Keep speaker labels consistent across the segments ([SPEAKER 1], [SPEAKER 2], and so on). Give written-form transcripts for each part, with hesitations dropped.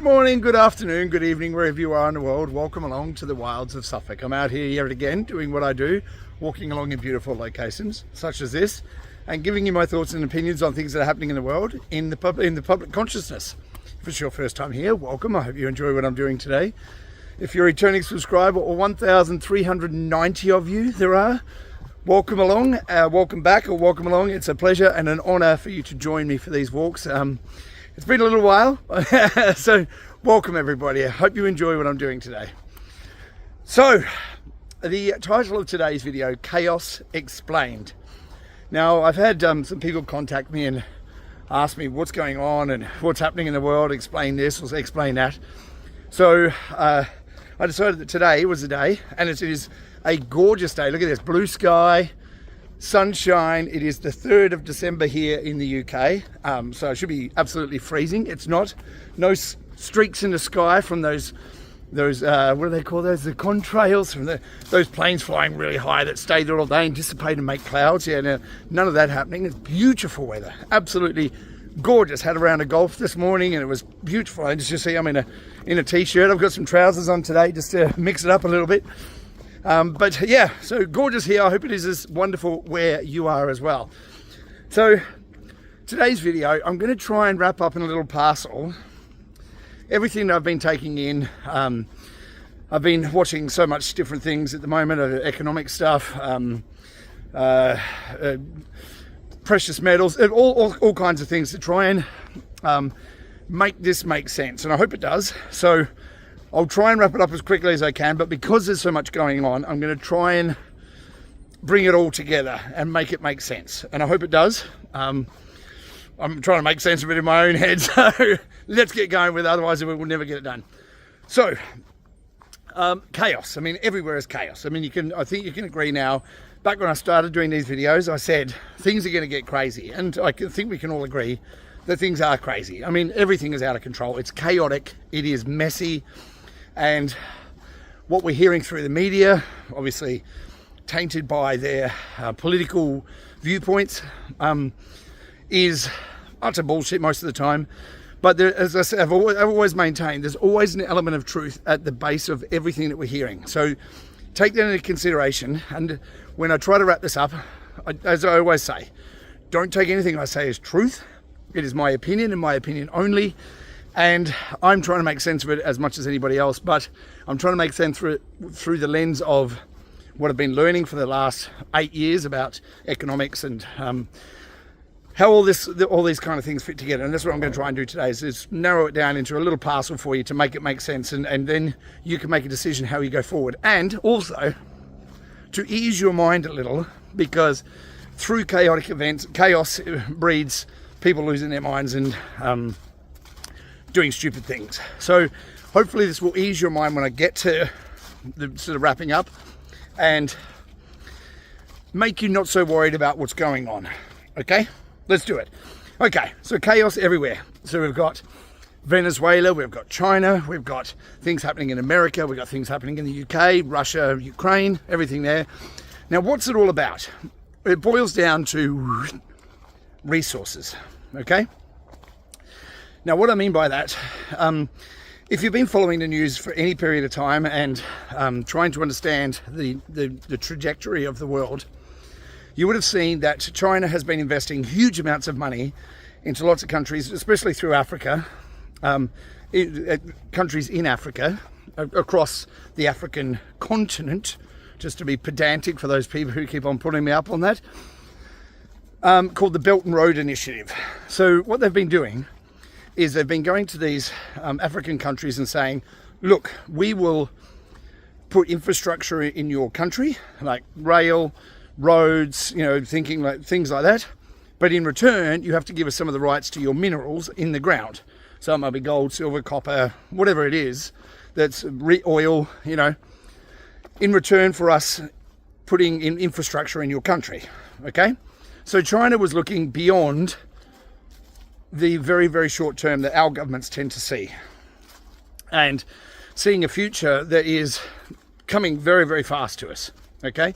[SPEAKER 1] Good morning, good afternoon, good evening, wherever you are in the world. Welcome along to the wilds of Suffolk. I'm out here yet again doing what I do, walking along in beautiful locations such as this, and giving you my thoughts and opinions on things that are happening in the world in the public consciousness. If it's your first time here, welcome. I hope you enjoy what I'm doing today. If you're a returning subscriber, or 1,390 of you there are, welcome along, welcome back, or welcome along. It's a pleasure and an honor for you to join me for these walks. It's been a little while, so welcome everybody. I hope you enjoy what I'm doing today. So, the title of today's video, Chaos Explained. Now, I've had some people contact me and ask me what's going on and what's happening in the world, explain this or explain that. So, I decided that today was the day, and it is a gorgeous day. Look at this, blue sky, sunshine. It is the 3rd of December here in the UK, so it should be absolutely freezing. It's not. No streaks in the sky from those what do they call those? The contrails from those planes flying really high that stay there all day and dissipate and make clouds. Yeah, no, none of that happening. It's beautiful weather, absolutely gorgeous. Had a round of golf this morning and it was beautiful. And as you see, I'm in a t-shirt. I've got some trousers on today just to mix it up a little bit. But yeah, so gorgeous here. I hope it is as wonderful where you are as well. So today's video, I'm going to try and wrap up in a little parcel everything that I've been taking in. I've been watching so much different things at the moment, economic stuff, precious metals, all kinds of things to try and make this make sense, and I hope it does. So I'll try and wrap it up as quickly as I can, but because there's so much going on, I'm going to try and bring it all together and make it make sense. And I hope it does. I'm trying to make sense of it in my own head, so let's get going with it, otherwise we will never get it done. So, chaos. I mean, everywhere is chaos. I mean, I think you can agree now. Back when I started doing these videos, I said things are going to get crazy, and I think we can all agree that things are crazy. I mean, everything is out of control. It's chaotic. It is messy. And what we're hearing through the media, obviously tainted by their political viewpoints, is utter bullshit most of the time. But there, as I said, I've always maintained there's always an element of truth at the base of everything that we're hearing. So take that into consideration. And when I try to wrap this up, as I always say, don't take anything I say as truth. It is my opinion and my opinion only. And I'm trying to make sense of it as much as anybody else, but I'm trying to make sense through the lens of what I've been learning for the last 8 years about economics and how all these kind of things fit together. And that's what I'm going to try and do today, is narrow it down into a little parcel for you to make it make sense, and then you can make a decision how you go forward. And also to ease your mind a little, because through chaotic events, chaos breeds people losing their minds and doing stupid things. So hopefully this will ease your mind when I get to the sort of wrapping up and make you not so worried about what's going on. Okay, let's do it. Okay, so chaos everywhere. So we've got Venezuela, we've got China, we've got things happening in America, we've got things happening in the UK, Russia, Ukraine, everything there. Now, what's it all about? It boils down to resources. Okay, now what I mean by that, if you've been following the news for any period of time and trying to understand the trajectory of the world, you would have seen that China has been investing huge amounts of money into lots of countries, especially through Africa, countries in Africa, across the African continent, just to be pedantic for those people who keep on putting me up on that, called the Belt and Road Initiative. So what they've been doing is they've been going to these African countries and saying, look, we will put infrastructure in your country, like rail, roads, things like that. But in return, you have to give us some of the rights to your minerals in the ground. So it might be gold, silver, copper, whatever it is, that's oil, in return for us putting in infrastructure in your country. Okay? So China was looking beyond the very, very short term that our governments tend to see, and seeing a future that is coming very, very fast to us. Okay?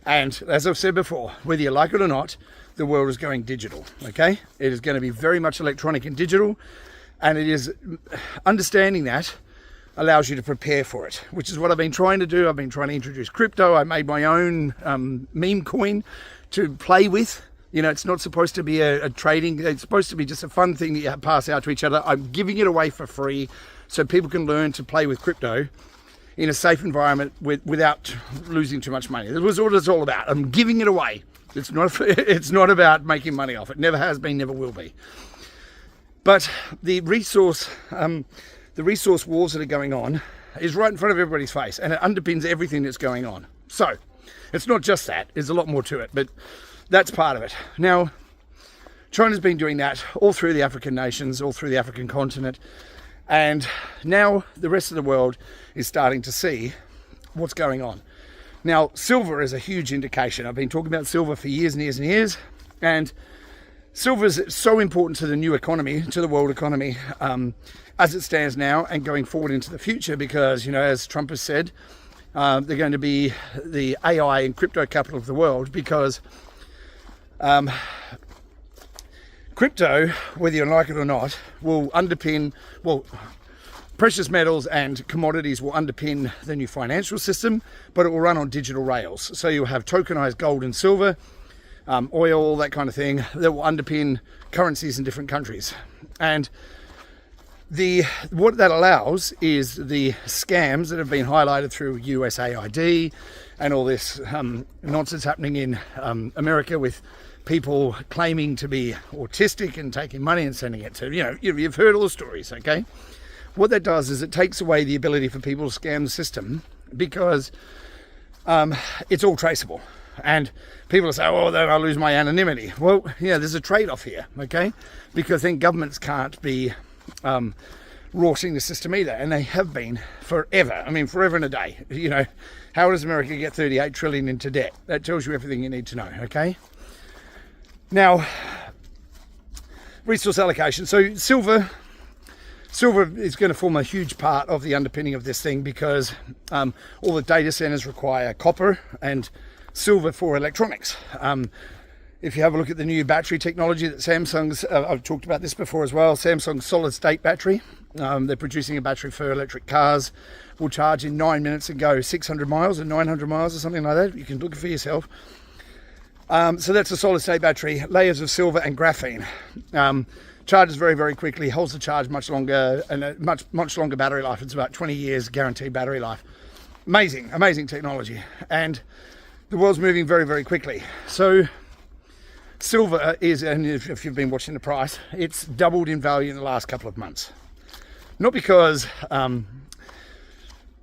[SPEAKER 1] And as I've said before, whether you like it or not, the world is going digital. Okay? It is going to be very much electronic and digital. And it is understanding that allows you to prepare for it, which is what I've been trying to do. I've been trying to introduce crypto. I made my own meme coin to play with. You know, it's not supposed to be a trading, it's supposed to be just a fun thing that you pass out to each other. I'm giving it away for free so people can learn to play with crypto in a safe environment without losing too much money. That was what it's all about. I'm giving it away. It's not about making money off it. Never has been, never will be. But the resource wars that are going on is right in front of everybody's face, and it underpins everything that's going on. So it's not just that. There's a lot more to it, but that's part of it. Now, China's been doing that all through the African nations, all through the African continent, and now the rest of the world is starting to see what's going on. Now, silver is a huge indication. I've been talking about silver for years and years and years, and silver is so important to the new economy, to the world economy, as it stands now and going forward into the future, because, you know, as Trump has said, they're going to be the AI and crypto capital of the world, because crypto, whether you like it or not, will underpin, well, precious metals and commodities will underpin the new financial system, but it will run on digital rails. So you'll have tokenized gold and silver, oil, that kind of thing, that will underpin currencies in different countries. And what that allows is the scams that have been highlighted through USAID and all this nonsense happening in America with people claiming to be autistic and taking money and sending it to, you know, you've heard all the stories, okay? What that does is it takes away the ability for people to scam the system, because it's all traceable. And people say, oh, then I'll lose my anonymity. Well, yeah, there's a trade-off here, okay? Because then governments can't be rorting the system either, and they have been forever. I mean, forever and a day. You know, how does America get 38 trillion into debt? That tells you everything you need to know, okay? Now, resource allocation. So silver is going to form a huge part of the underpinning of this thing, because all the data centers require copper and silver for electronics. If you have a look at the new battery technology that Samsung's, I've talked about this before as well, Samsung's solid state battery, they're producing a battery for electric cars, will charge in 9 minutes and go 600 miles or 900 miles or something like that. You can look it for yourself. So that's a solid state battery, layers of silver and graphene. Charges very, very quickly, holds the charge much longer, and a much longer battery life. It's about 20 years guaranteed battery life. Amazing, amazing technology. And the world's moving very, very quickly. So silver is, and if you've been watching the price, it's doubled in value in the last couple of months. Not because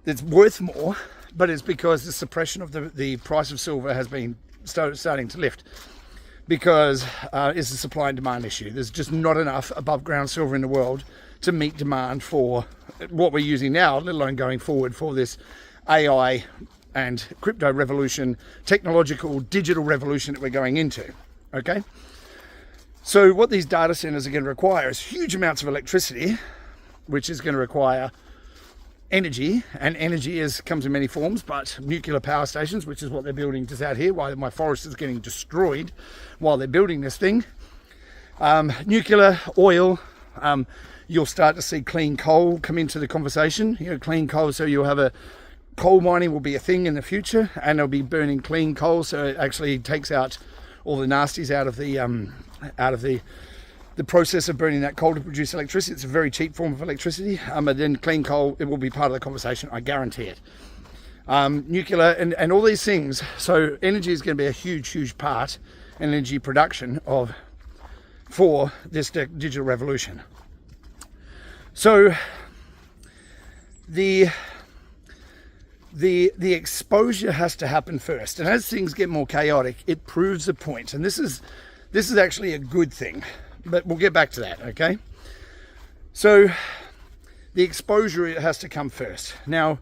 [SPEAKER 1] it's worth more, but it's because the suppression of the price of silver has been starting to lift, because it's a supply and demand issue. There's just not enough above ground silver in the world to meet demand for what we're using now, let alone going forward for this AI and crypto revolution, technological digital revolution that we're going into. Okay, so what these data centers are going to require is huge amounts of electricity, which is going to require energy, and energy comes in many forms, but nuclear power stations, which is what they're building just out here, while my forest is getting destroyed while they're building this thing. Nuclear, oil, you'll start to see clean coal come into the conversation. You know, clean coal, so you'll have coal mining will be a thing in the future, and they'll be burning clean coal, so it actually takes out all the nasties out of the process of burning that coal to produce electricity. It's a very cheap form of electricity, but then clean coal, it will be part of the conversation, I guarantee it. Nuclear and all these things. So energy is going to be a huge part in energy production for this digital revolution. So the exposure has to happen first, and as things get more chaotic, it proves a point. And this is actually a good thing, but we'll get back to that, okay? So the exposure has to come first. Now,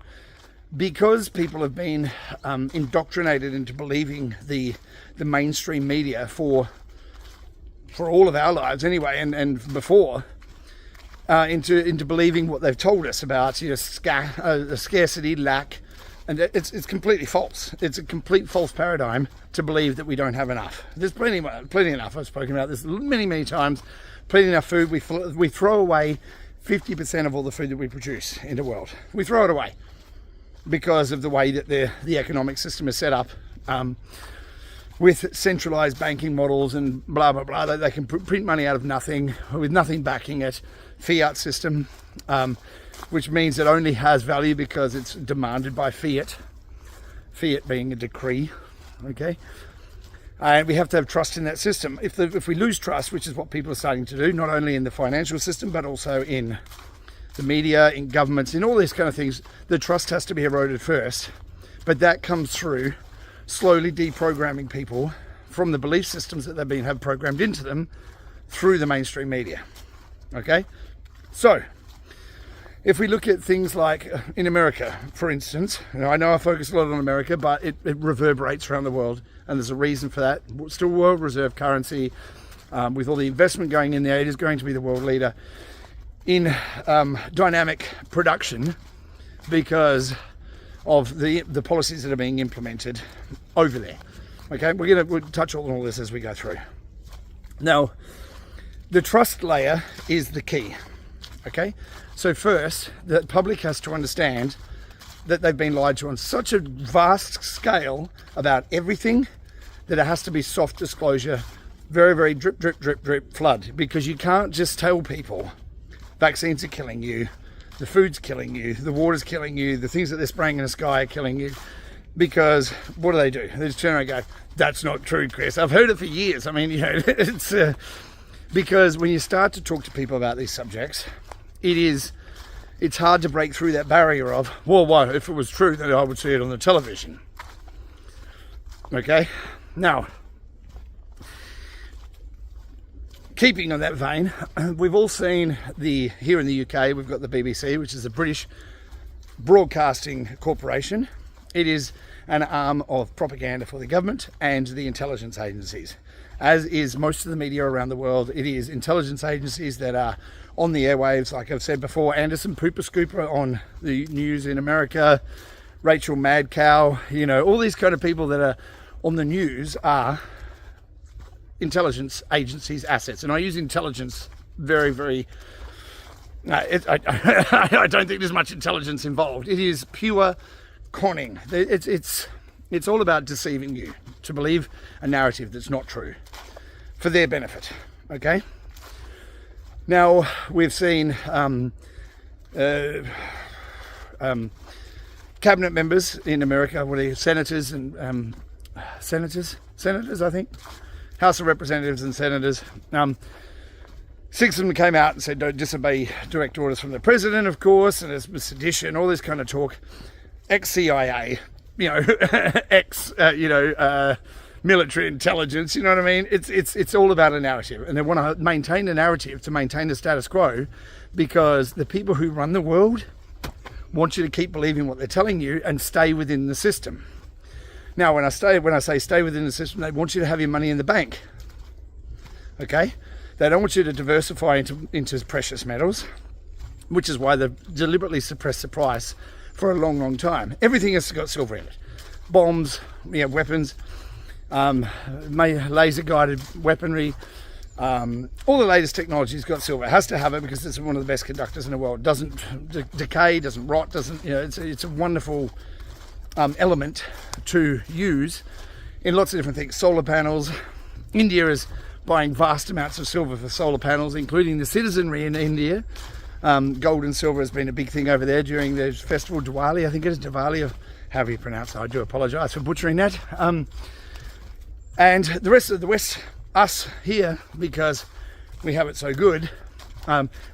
[SPEAKER 1] because people have been indoctrinated into believing the mainstream media for all of our lives anyway, and before, into believing what they've told us about, you know, scarcity, lack, and it's completely false. It's a complete false paradigm to believe that we don't have enough. There's plenty enough. I've spoken about this many times. Plenty enough food. We throw away 50% of all the food that we produce in the world. We throw it away because of the way that the economic system is set up, with centralized banking models and blah, blah, blah. They can print money out of nothing with nothing backing it. Fiat system, which means it only has value because it's demanded by fiat. Fiat being a decree, okay? And we have to have trust in that system. If we lose trust, which is what people are starting to do, not only in the financial system, but also in the media, in governments, in all these kind of things, the trust has to be eroded first. But that comes through slowly deprogramming people from the belief systems that they've have programmed into them through the mainstream media, okay? So, if we look at things like in America, for instance, I know I focus a lot on America, but it reverberates around the world, and there's a reason for that. It's still world reserve currency. With all the investment going in there, it is going to be the world leader in dynamic production because of the policies that are being implemented over there. Okay, we'll touch on all this as we go through. Now, the trust layer is the key. Okay, so first, the public has to understand that they've been lied to on such a vast scale about everything that it has to be soft disclosure, very, very drip, drip, drip, drip flood, because you can't just tell people vaccines are killing you, the food's killing you, the water's killing you, the things that they're spraying in the sky are killing you, because what do? They just turn around and go, that's not true, Chris. I've heard it for years. I mean, it's because when you start to talk to people about these subjects, it's hard to break through that barrier of, well, what, if it was true, then I would see it on the television. Okay? Now, keeping on that vein, we've all seen here in the UK, we've got the BBC, which is the British Broadcasting Corporation. It is an arm of propaganda for the government and the intelligence agencies. As is most of the media around the world, it is intelligence agencies that are on the airwaves, like I've said before. Anderson Pooper Scooper on the news in America, Rachel Mad Cow, all these kind of people that are on the news are intelligence agencies' assets. And I use intelligence very, very... I don't think there's much intelligence involved. It is pure conning. It's all about deceiving you to believe a narrative that's not true for their benefit, okay? Now, we've seen cabinet members in America, senators and senators, I think, House of Representatives and senators. 6 of them came out and said don't disobey direct orders from the president, of course, and it's sedition, all this kind of talk. Ex-CIA, military intelligence, you know what I mean? It's all about a narrative, and they want to maintain the narrative to maintain the status quo, because the people who run the world want you to keep believing what they're telling you and stay within the system. Now, when I say stay within the system, they want you to have your money in the bank. Okay? They don't want you to diversify into precious metals, which is why they've deliberately suppressed the price for a long, long time. Everything has got silver in it. Bombs, weapons, laser-guided weaponry, all the latest technology's got silver. It has to have it because it's one of the best conductors in the world. It doesn't decay, doesn't rot, it's a wonderful element to use in lots of different things. Solar panels. India is buying vast amounts of silver for solar panels, including the citizenry in India. Gold and silver has been a big thing over there during the festival Diwali. I think it is Diwali, or however you pronounce it. I do apologise for butchering that. And the rest of the West, us here, because we have it so good,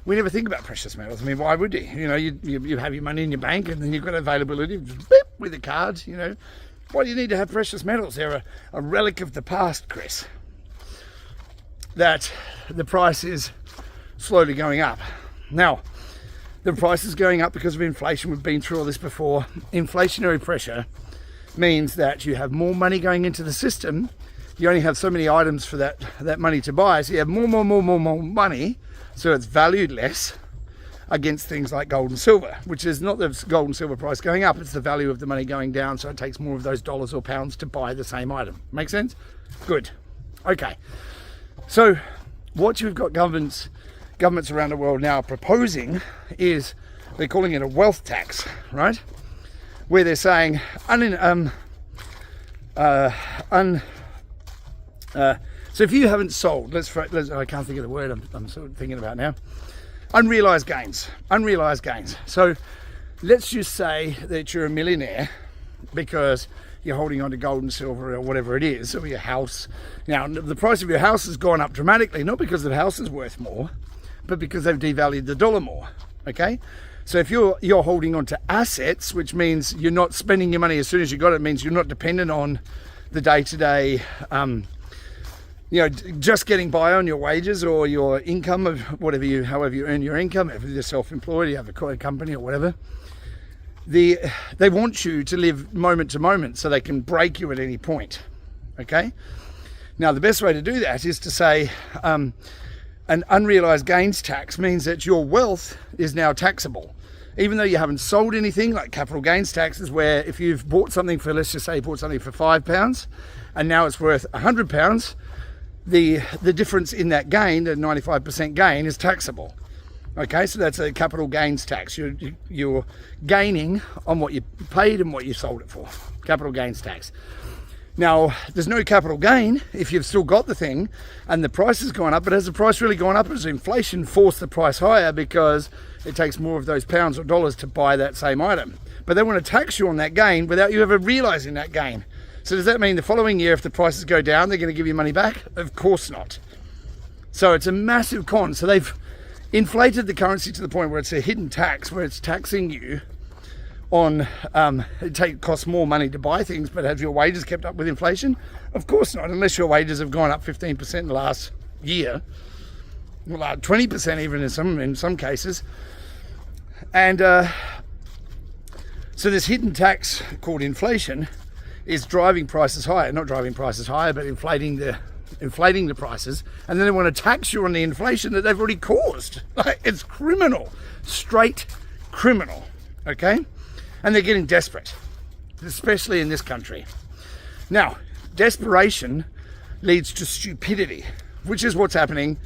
[SPEAKER 1] we never think about precious metals. I mean, why would you? You have your money in your bank, and then you've got availability just beep, with a card. Why do you need to have precious metals? They're a relic of the past, Chris. That the price is slowly going up. Now, the price is going up because of inflation. We've been through all this before. Inflationary pressure means that you have more money going into the system. You only have so many items for that money to buy, so you have more money, so it's valued less against things like gold and silver, which is not the gold and silver price going up, it's the value of the money going down, so it takes more of those dollars or pounds to buy the same item. Make sense? Good. Okay. So what you've got governments governments around the world now are proposing is they're calling it a wealth tax, right? Where they're saying, so if you haven't sold, I can't think of the word I'm sort of thinking about now. Unrealized gains. So let's just say that you're a millionaire because you're holding on to gold and silver or whatever it is, or your house. Now, the price of your house has gone up dramatically, not because the house is worth more, but because they've devalued the dollar more, okay? So if you're holding on to assets, which means you're not spending your money as soon as you got it, it means you're not dependent on the day-to-day, just getting by on your wages or your income of however you earn your income. If you're self-employed, you have a company or whatever. They want you to live moment to moment so they can break you at any point, okay? Now, the best way to do that is to say an unrealized gains tax means that your wealth is now taxable. Even though you haven't sold anything, like capital gains tax is where if you've bought something for, let's just say you bought something for £5 and now it's worth £100, the difference in that gain, the 95% gain, is taxable. Okay, so that's a capital gains tax. You're gaining on what you paid and what you sold it for. Capital gains tax. Now, there's no capital gain if you've still got the thing and the price has gone up, but has the price really gone up? Has inflation forced the price higher because it takes more of those pounds or dollars to buy that same item? But they want to tax you on that gain without you ever realizing that gain. So does that mean the following year, if the prices go down, they're going to give you money back? Of course not. So it's a massive con. So they've inflated the currency to the point where it's a hidden tax, where it's taxing you on, it costs more money to buy things, but have your wages kept up with inflation? Of course not, unless your wages have gone up 15% in the last year, well, 20% even in some cases. And so this hidden tax called inflation is driving prices higher, not driving prices higher, but inflating the prices, and then they want to tax you on the inflation that they've already caused. Like, it's criminal, straight criminal, okay? And they're getting desperate, especially in this country. Now, desperation leads to stupidity, which is what's happening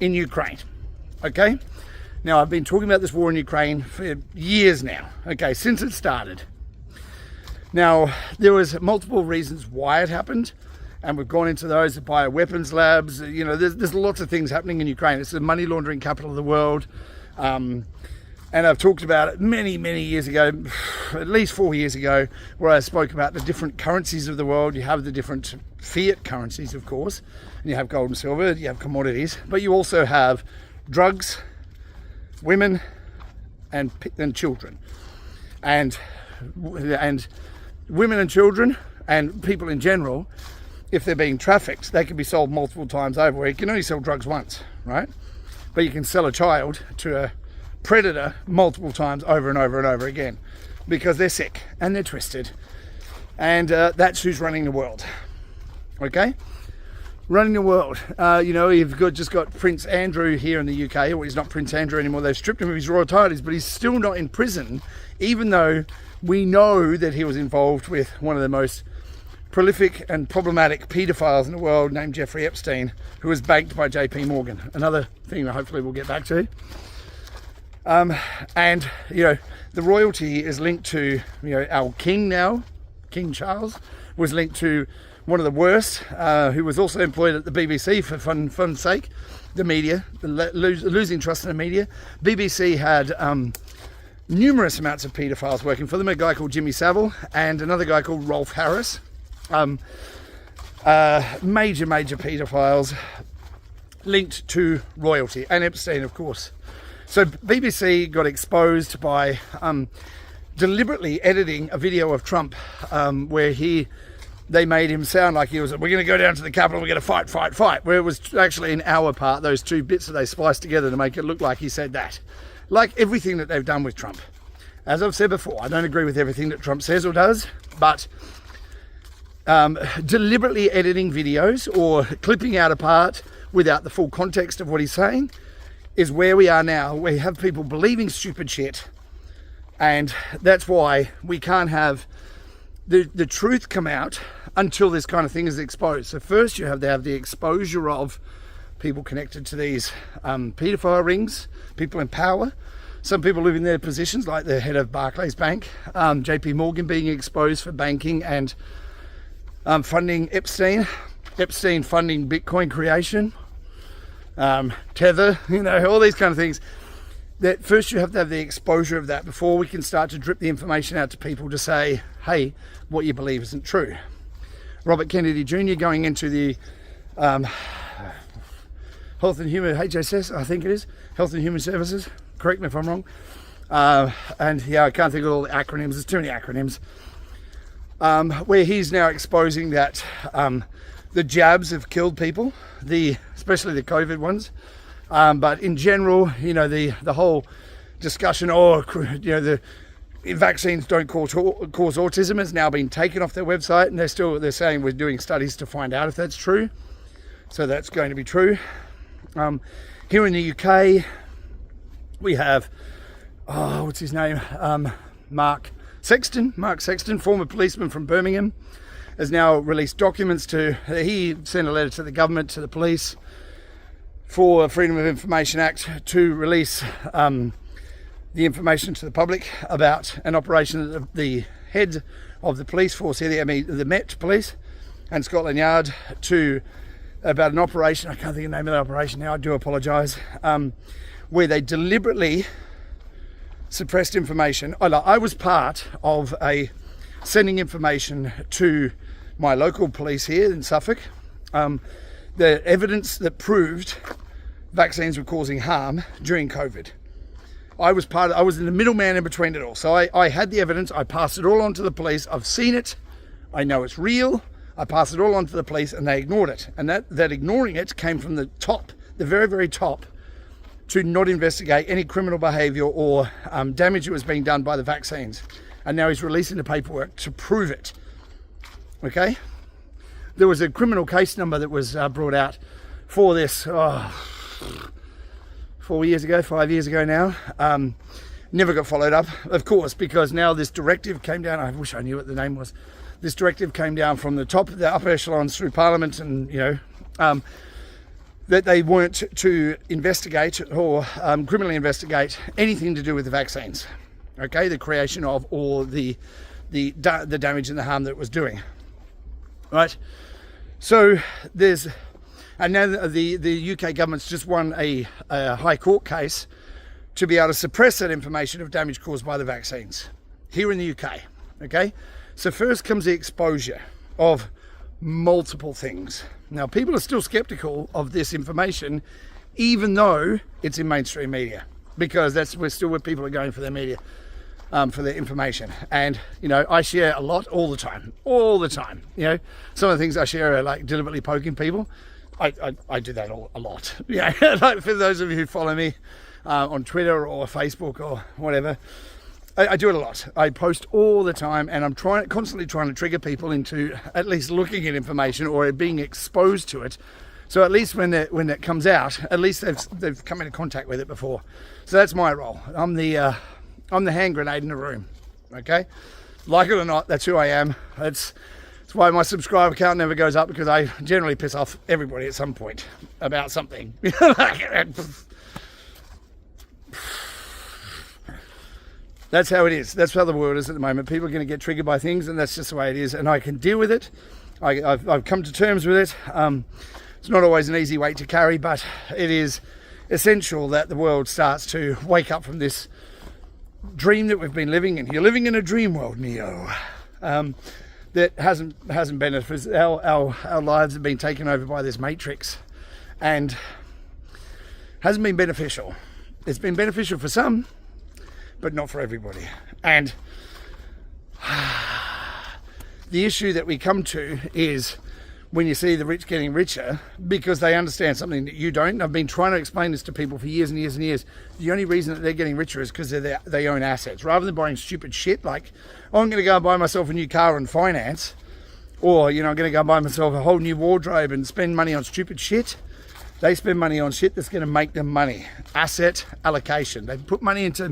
[SPEAKER 1] in Ukraine, okay? Now, I've been talking about this war in Ukraine for years now, okay, since it started. Now, there was multiple reasons why it happened, and we've gone into those, the bioweapons labs. You know, there's lots of things happening in Ukraine. It's the money laundering capital of the world. And I've talked about it many, many years ago, at least 4 years ago, where I spoke about the different currencies of the world. You have the different fiat currencies, of course, and you have gold and silver, you have commodities, but you also have drugs, women, and children. And women and children and people in general, if they're being trafficked, they can be sold multiple times over, where you can only sell drugs once, right? But you can sell a child to a predator multiple times over and over and over again, because they're sick and they're twisted, and that's who's running the world, okay? Running the world. You've just got Prince Andrew here in the UK. Well, he's not Prince Andrew anymore. They've stripped him of his royal titles, but he's still not in prison, even though we know that he was involved with one of the most prolific and problematic paedophiles in the world, named Jeffrey Epstein, who was banked by JP Morgan. Another thing that hopefully we'll get back to. And the royalty is linked to, our king now, King Charles, was linked to one of the worst, who was also employed at the BBC for fun's sake, the media, losing trust in the media. BBC had numerous amounts of paedophiles working for them, a guy called Jimmy Savile and another guy called Rolf Harris. Major paedophiles linked to royalty, and Epstein, of course. So BBC got exposed by deliberately editing a video of Trump, where they made him sound like he was, we're going to go down to the Capitol, we're going to fight, where it was actually an hour part, those two bits that they spliced together to make it look like he said that. Like everything that they've done with Trump. As I've said before, I don't agree with everything that Trump says or does, but deliberately editing videos or clipping out a part without the full context of what he's saying is where we are now. We have people believing stupid shit, and that's why we can't have the truth come out until this kind of thing is exposed. So first they have the exposure of people connected to these paedophile rings, people in power. Some people live in their positions, like the head of Barclays Bank, JP Morgan being exposed for banking and funding Epstein funding Bitcoin creation, Tether, all these kind of things. That first you have to have the exposure of that before we can start to drip the information out to people to say, hey, what you believe isn't true. Robert Kennedy Jr. going into the Health and Human, HSS, I think it is, Health and Human Services, correct me if I'm wrong. And yeah, I can't think of all the acronyms, there's too many acronyms. Where he's now exposing that the jabs have killed people, especially the COVID ones. But in general, the whole discussion, the vaccines don't cause autism has now been taken off their website, and they're saying we're doing studies to find out if that's true. So that's going to be true. Here in the UK, we have, what's his name? Mark Sexton, former policeman from Birmingham, has now released documents he sent a letter to the government, to the police, for Freedom of Information Act to release the information to the public about an operation that the head of the police force here, the Met Police and Scotland Yard, about an operation, I can't think of the name of the operation now, I do apologise, where they deliberately suppressed information. I was part of sending information to my local police here in Suffolk, the evidence that proved vaccines were causing harm during COVID. I was the middleman in between it all. So I had the evidence, I passed it all on to the police, I've seen it, I know it's real, I passed it all on to the police and they ignored it. And that ignoring it came from the top, the very, very top, to not investigate any criminal behaviour or damage that was being done by the vaccines. And now he's releasing the paperwork to prove it. Okay? There was a criminal case number that was brought out for this 5 years ago now. Never got followed up, of course, because now this directive came down. I wish I knew what the name was. This directive came down from the top of the upper echelons through Parliament, and that they weren't to investigate or criminally investigate anything to do with the vaccines. Okay, the creation of or the damage and the harm that it was doing. Right. So and now the UK government's just won a High Court case to be able to suppress that information of damage caused by the vaccines here in the UK. Okay, so first comes the exposure of multiple things. Now, people are still skeptical of this information, even though it's in mainstream media, because we're still where people are going for their media, for their information. And I share a lot all the time. Some of the things I share are like deliberately poking people. I do that a lot. Like for those of you who follow me on Twitter or Facebook or whatever, I do it a lot. I post all the time, and I'm constantly trying to trigger people into at least looking at information or being exposed to it. So at least when it comes out, at least they've come into contact with it before. So that's my role. I'm the hand grenade in the room. Okay, like it or not, that's who I am. That's why my subscriber count never goes up, because I generally piss off everybody at some point about something. That's how it is. That's how the world is at the moment. People are going to get triggered by things, and that's just the way it is. And I can deal with it. I've come to terms with it. It's not always an easy weight to carry, but it is essential that the world starts to wake up from this dream that we've been living in. You're living in a dream world, Neo. That hasn't benefited. Our lives have been taken over by this matrix, and hasn't been beneficial. It's been beneficial for some, but not for everybody. And the issue that we come to is when you see the rich getting richer because they understand something that you don't. And I've been trying to explain this to people for years and years and years. The only reason that they're getting richer is because they own assets. Rather than buying stupid shit like, I'm going to go and buy myself a new car and finance, or I'm going to go and buy myself a whole new wardrobe and spend money on stupid shit. They spend money on shit that's going to make them money. Asset allocation. They put money into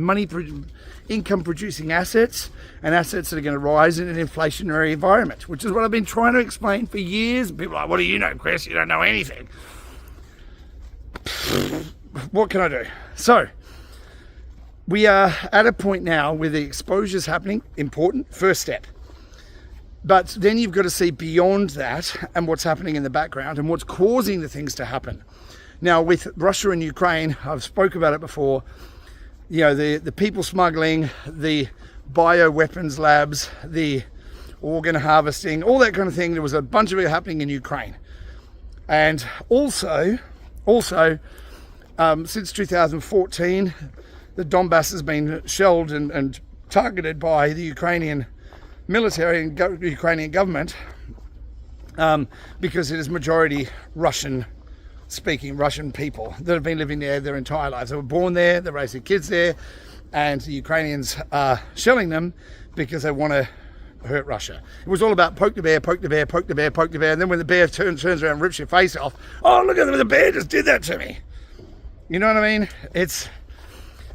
[SPEAKER 1] income producing assets, and assets that are going to rise in an inflationary environment, which is what I've been trying to explain for years. People are like, what do you know, Chris? You don't know anything. what can I do? So we are at a point now where the exposure is happening. Important, first step. But then you've got to see beyond that and what's happening in the background and what's causing the things to happen. Now, with Russia and Ukraine, I've spoke about it before, you know, the people smuggling, the bioweapons labs, the organ harvesting, all that kind of thing. There was a bunch of it happening in Ukraine. And also, since 2014, the Donbass has been shelled and targeted by the Ukrainian military and Ukrainian government because it is majority Russian-speaking Russian people that have been living there their entire lives. They were born there, they raised their kids there, and the Ukrainians are shelling them because they want to hurt Russia. It was all about poke the bear, poke the bear, poke the bear, poke the bear, and then when the bear turns around and rips your face off, oh, look at the bear just did that to me. You know what I mean? It's,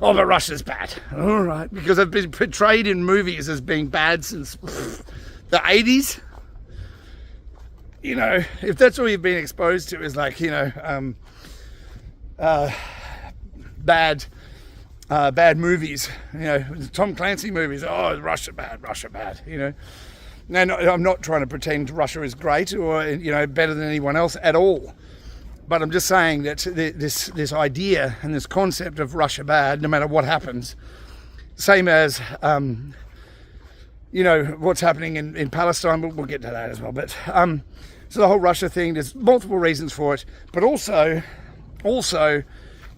[SPEAKER 1] oh, but Russia's bad. All right, because they've been portrayed in movies as being bad since the 80s. You know, if that's all you've been exposed to is like, you know, bad movies, you know, Tom Clancy movies. Oh, Russia bad, you know. And I'm not trying to pretend Russia is great or, you know, better than anyone else at all. But I'm just saying that this idea and this concept of Russia bad, no matter what happens, same as, you know, what's happening in Palestine, we'll get to that as well. But so the whole Russia thing, there's multiple reasons for it. But also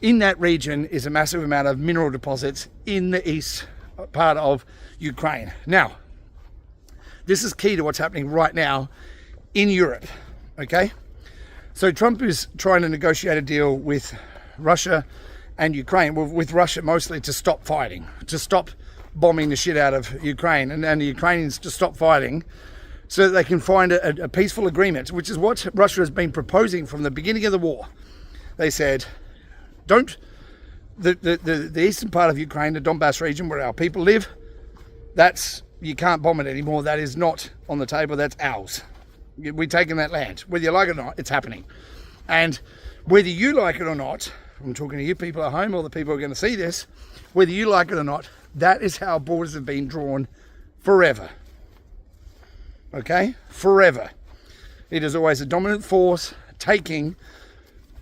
[SPEAKER 1] in that region is a massive amount of mineral deposits in the east part of Ukraine. Now, this is key to what's happening right now in Europe, okay? So Trump is trying to negotiate a deal with Russia and Ukraine, well, with Russia mostly to stop fighting, to stop bombing the shit out of Ukraine, and the Ukrainians to stop fighting so that they can find a peaceful agreement, which is what Russia has been proposing from the beginning of the war. They said, don't, the eastern part of Ukraine, the Donbass region where our people live, that's, you can't bomb it anymore. That is not on the table, that's ours. We're taking that land. Whether you like it or not, it's happening. And whether you like it or not, I'm talking to you people at home or the people who are going to see this, whether you like it or not, that is how borders have been drawn forever. Okay? Forever. It is always a dominant force taking,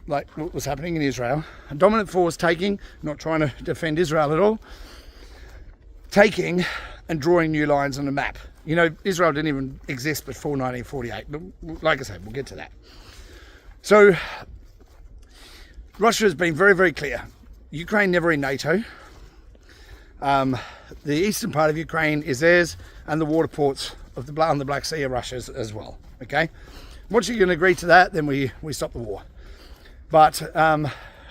[SPEAKER 1] like what was happening in Israel, a dominant force taking, not trying to defend Israel at all, taking and drawing new lines on the map. You know, Israel didn't even exist before 1948, but like I said, we'll get to that. So, Russia has been very, very clear. Ukraine never in NATO. The eastern part of Ukraine is theirs, and the water ports of on the Black Sea are Russia's as well, okay? Once you can agree to that, then we stop the war. But,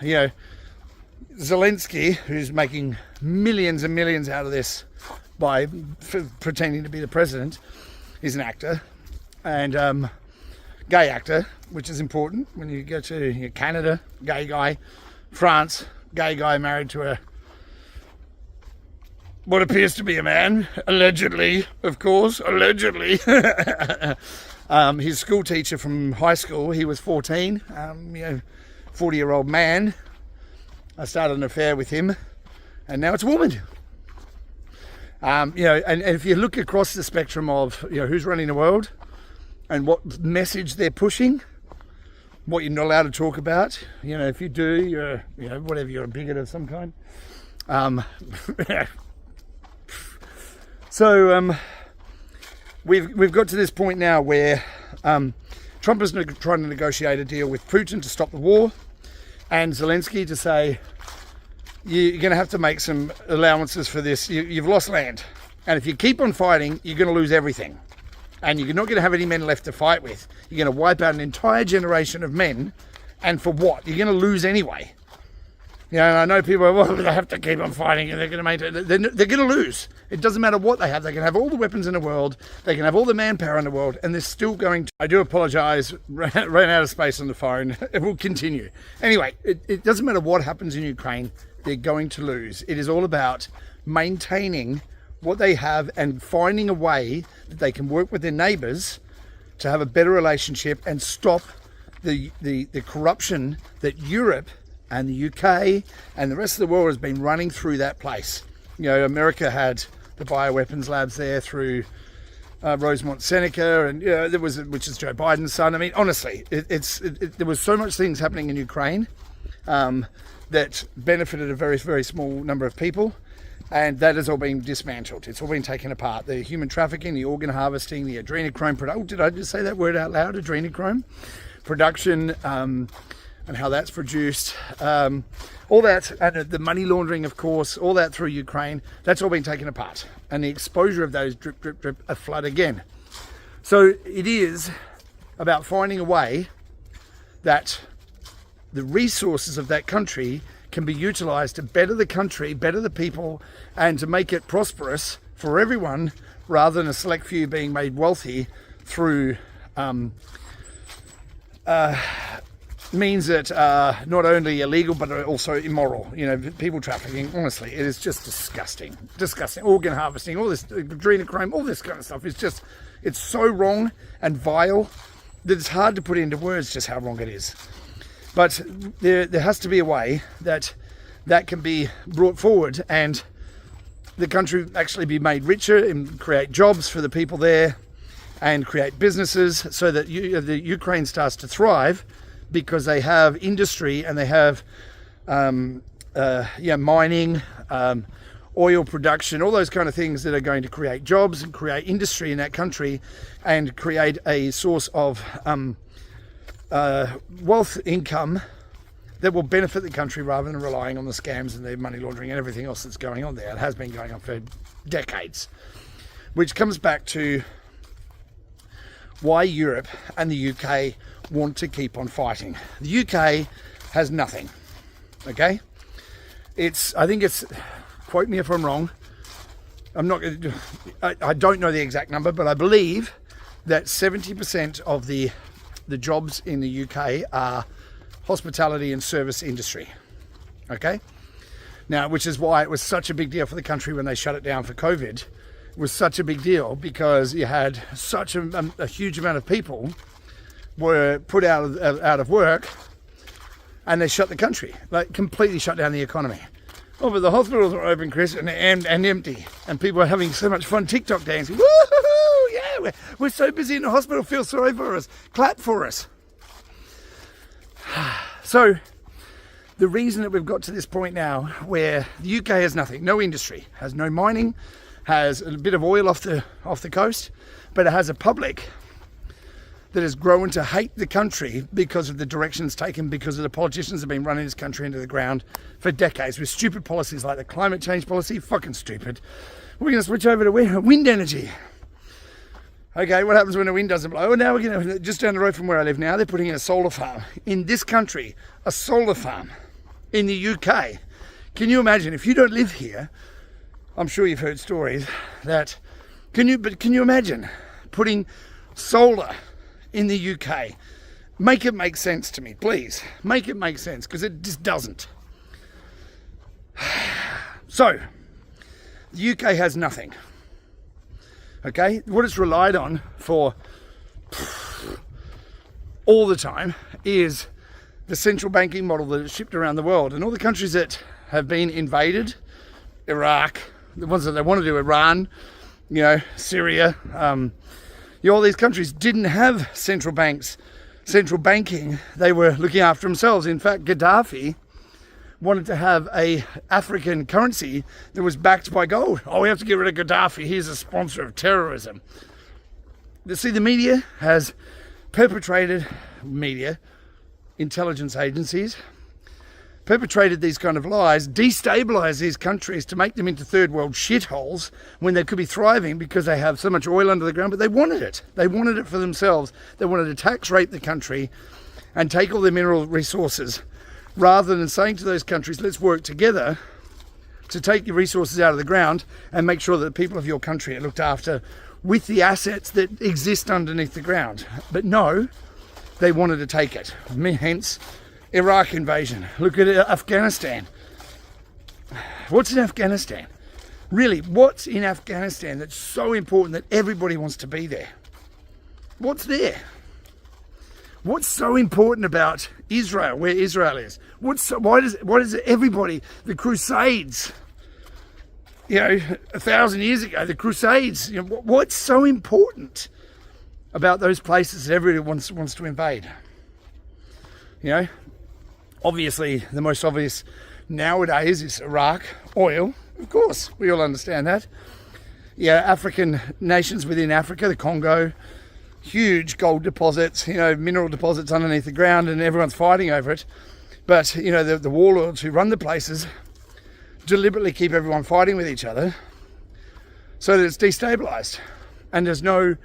[SPEAKER 1] you know, Zelensky, who's making millions and millions out of this by pretending to be the president, is an actor, and gay actor, which is important when you go to Canada, gay guy, France, gay guy married to what appears to be a man, allegedly, of course, allegedly. His school teacher from high school, he was 14, you know, 40-year-old man. I started an affair with him, and now it's a woman. You know, and if you look across the spectrum of, you know, who's running the world and what message they're pushing, what you're not allowed to talk about, you know, if you do, you're, you know, whatever, you're a bigot of some kind. So we've got to this point now where Trump is trying to negotiate a deal with Putin to stop the war, and Zelensky to say, you're going to have to make some allowances for this. You've lost land. And if you keep on fighting, you're going to lose everything. And you're not going to have any men left to fight with. You're going to wipe out an entire generation of men. And for what? You're going to lose anyway. You know, and I know people, well, they have to keep on fighting and they're going to make it. They're going to lose. It doesn't matter what they have. They can have all the weapons in the world. They can have all the manpower in the world. And they're still going to... I do apologise. Ran out of space on the phone. It will continue. Anyway, it doesn't matter what happens in Ukraine. They're going to lose. It is all about maintaining what they have and finding a way that they can work with their neighbours to have a better relationship and stop the corruption that Europe and the UK and the rest of the world has been running through that place. You know, America had the bioweapons labs there through Rosemont Seneca, and there was, which is Joe Biden's son. I mean, honestly, there was so much things happening in Ukraine that benefited a very, very small number of people, and that has all been dismantled. It's all been taken apart. The human trafficking, the organ harvesting, the adrenochrome production. Oh, did I just say that word out loud? Adrenochrome production, and how that's produced. All that, and the money laundering, of course, all that through Ukraine, that's all been taken apart. And the exposure of those drip, drip, drip, a flood again. So it is about finding a way that the resources of that country can be utilized to better the country, better the people, and to make it prosperous for everyone, rather than a select few being made wealthy through means that are not only illegal but are also immoral. You know, people trafficking, honestly, it is just disgusting. Organ harvesting, all this adrenochrome, all this kind of stuff is just, it's so wrong and vile that it's hard to put into words just how wrong it is. But there has to be a way that can be brought forward and the country actually be made richer and create jobs for the people there and create businesses, so that the Ukraine starts to thrive, because they have industry and they have mining, oil production, all those kind of things that are going to create jobs and create industry in that country and create a source of wealth income that will benefit the country, rather than relying on the scams and the money laundering and everything else that's going on there. It has been going on for decades, which comes back to why Europe and the UK want to keep on fighting. The UK has nothing, okay? I think it's, quote me if I'm wrong, I don't know the exact number, but I believe that 70% of the jobs in the UK are hospitality and service industry, okay? Now, which is why it was such a big deal for the country when they shut it down for COVID. It was such a big deal because you had such a huge amount of people were put out of work, and they shut the country, like completely shut down the economy. Oh, but the hospitals are open, Chris, and empty, and people are having so much fun TikTok dancing. Woo-hoo-hoo! Yeah, we're so busy in the hospital. Feel sorry for us. Clap for us. So the reason that we've got to this point now, where the UK has nothing, no industry, has no mining, has a bit of oil off the coast, but it has a public that has grown to hate the country because of the directions taken, because of the politicians that have been running this country into the ground for decades with stupid policies like the climate change policy. Fucking stupid. We're going to switch over to wind energy. Okay, what happens when the wind doesn't blow? Well, now we're going to, just down the road from where I live now, they're putting in a solar farm. In this country, a solar farm. In the UK. Can you imagine, if you don't live here, I'm sure you've heard stories that, can you imagine putting solar in the UK? Make it make sense to me, please. Make it make sense, because it just doesn't. So, the UK has nothing. Okay, what it's relied on for all the time is the central banking model that is shipped around the world. And all the countries that have been invaded, Iraq, the ones that they want to do, Iran, Syria, all these countries didn't have central banking. They were looking after themselves. In fact, Gaddafi wanted to have a African currency that was backed by gold. Oh, we have to get rid of Gaddafi. He's a sponsor of terrorism. See, the media has perpetrated, intelligence agencies, perpetrated these kind of lies, destabilized these countries to make them into third world shitholes when they could be thriving because they have so much oil under the ground, but they wanted it. They wanted it for themselves. They wanted to tax rate the country and take all their mineral resources, rather than saying to those countries, let's work together to take your resources out of the ground and make sure that the people of your country are looked after with the assets that exist underneath the ground. But no, they wanted to take it. Hence, Iraq invasion. Look at Afghanistan. What's in Afghanistan? Really, what's in Afghanistan that's so important that everybody wants to be there? What's there? What's so important about Israel, where Israel is? Why does everybody, the Crusades, 1,000 years ago, the Crusades, what's so important about those places that everybody wants to invade? Obviously, the most obvious nowadays is Iraq, oil. Of course, we all understand that. African nations within Africa, the Congo, huge gold deposits, mineral deposits underneath the ground, and everyone's fighting over it. But, the warlords who run the places deliberately keep everyone fighting with each other so that it's destabilized. And there's no,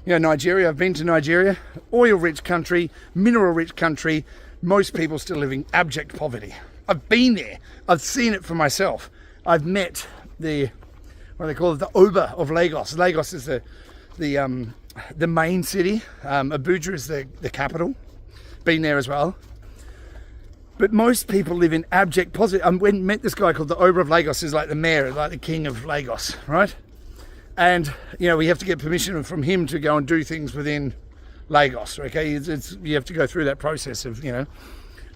[SPEAKER 1] Nigeria, I've been to Nigeria, oil-rich country, mineral-rich country, most people still living abject poverty. I've been there. I've seen it for myself. I've met the Oba of Lagos. Lagos is the main city. Abuja is the capital. Been there as well. But most people live in abject poverty. I met this guy called the Oba of Lagos, who's like the mayor, like the king of Lagos, right? And, we have to get permission from him to go and do things within Lagos, okay? You have to go through that process of,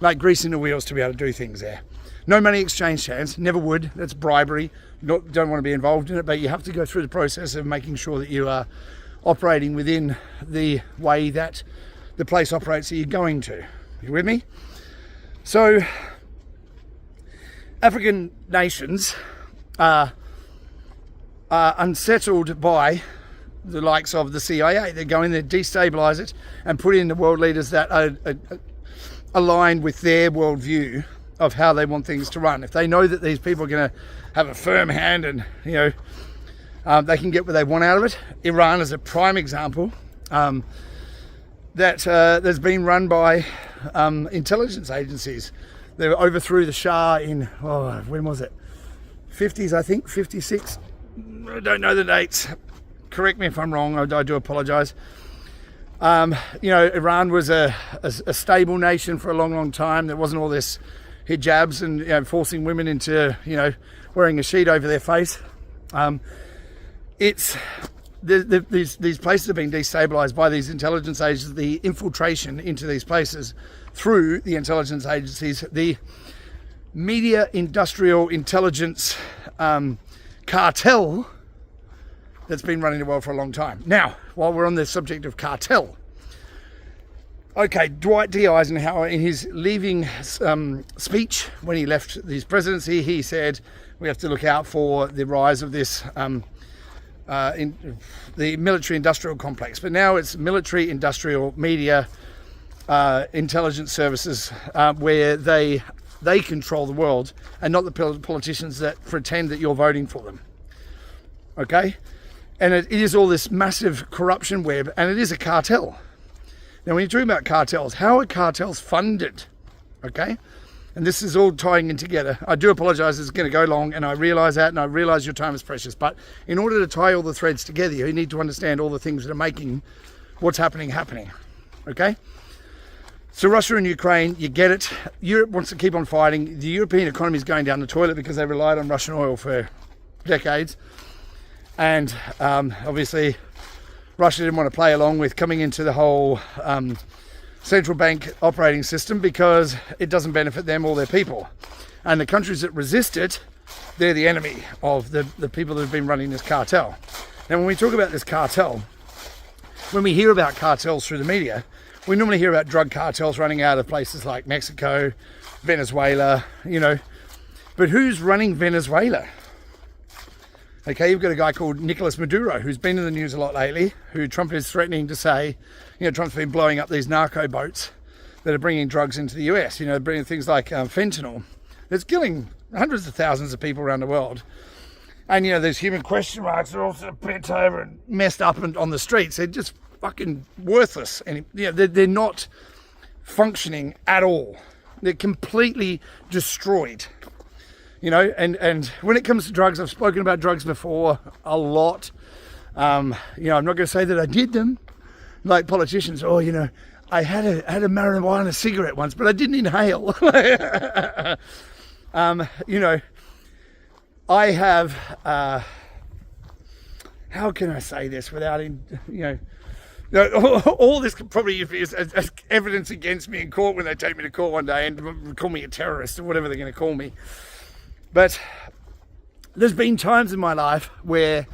[SPEAKER 1] like greasing the wheels to be able to do things there. No money exchange hands, never would. That's bribery. Don't want to be involved in it, but you have to go through the process of making sure that you are operating within the way that the place operates that you're going to. You with me? So, African nations are unsettled by the likes of the CIA. They go in there, destabilize it, and put in the world leaders that are aligned with their worldview of how they want things to run. If they know that these people are going to have a firm hand and, they can get what they want out of it. Iran is a prime example that's been run by intelligence agencies. They overthrew the Shah in, when was it? 50s, I think, 56. I don't know the dates. Correct me if I'm wrong. I do apologise. Iran was a stable nation for a long, long time. There wasn't all this hijabs and forcing women into, wearing a sheet over their face. These places have been destabilised by these intelligence agencies. The infiltration into these places through the intelligence agencies, the media industrial intelligence cartel that's been running the world for a long time. Now, while we're on the subject of cartel, okay, Dwight D. Eisenhower, in his leaving speech when he left his presidency, he said we have to look out for the rise of this in the military-industrial complex. But now it's military-industrial media intelligence services where they control the world and not the politicians that pretend that you're voting for them. Okay? And it is all this massive corruption web, and it is a cartel. Now, when you're talking about cartels, how are cartels funded? Okay? And this is all tying in together. I do apologise, it's going to go long, and I realise that, and I realise your time is precious. But in order to tie all the threads together, you need to understand all the things that are making what's happening. Okay? So Russia and Ukraine, you get it. Europe wants to keep on fighting. The European economy is going down the toilet because they relied on Russian oil for decades. And obviously, Russia didn't want to play along with coming into the whole central bank operating system because it doesn't benefit them or their people. And the countries that resist it, they're the enemy of the people that have been running this cartel. Now, when we talk about this cartel, when we hear about cartels through the media, we normally hear about drug cartels running out of places like Mexico, Venezuela, But who's running Venezuela? Okay, you've got a guy called Nicolas Maduro, who's been in the news a lot lately, who Trump is threatening to say, Trump's been blowing up these narco boats that are bringing drugs into the US, bringing things like fentanyl. That's killing hundreds of thousands of people around the world. And, there's human question marks are also bent over and messed up on the streets. They're just fucking worthless. And, they're not functioning at all. They're completely destroyed. And when it comes to drugs, I've spoken about drugs before a lot. I'm not going to say that I did them like politicians. I had a marijuana cigarette once, but I didn't inhale. I have, how can I say this without, All this could probably be as evidence against me in court when they take me to court one day and call me a terrorist or whatever they're going to call me. But there's been times in my life where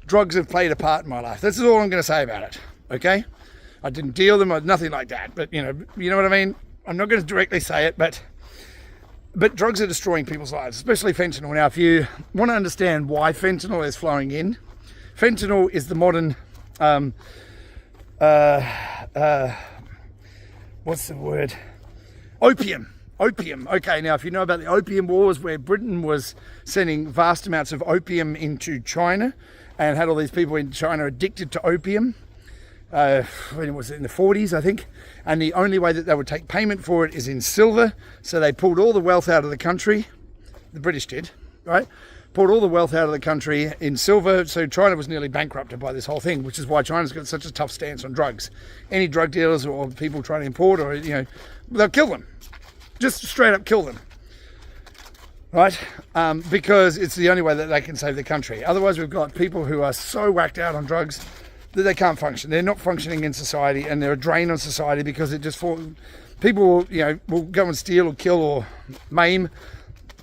[SPEAKER 1] drugs have played a part in my life. This is all I'm going to say about it, okay? I didn't deal them or nothing like that, but you know what I mean? I'm not going to directly say it, but drugs are destroying people's lives, especially fentanyl. Now, if you want to understand why fentanyl is flowing in, fentanyl is the modern, what's the word? Opium. Okay, now if you know about the opium wars, where Britain was sending vast amounts of opium into China and had all these people in China addicted to opium, when it was in the 40s, I think, and the only way that they would take payment for it is in silver, so they pulled all the wealth out of the country. The British did, right? Pulled all the wealth out of the country in silver, so China was nearly bankrupted by this whole thing, which is why China's got such a tough stance on drugs. Any drug dealers or people trying to import, or they'll kill them. Just straight up kill them, right? Because it's the only way that they can save the country. Otherwise, we've got people who are so whacked out on drugs that they can't function. They're not functioning in society, and they're a drain on society because it just people will go and steal or kill or maim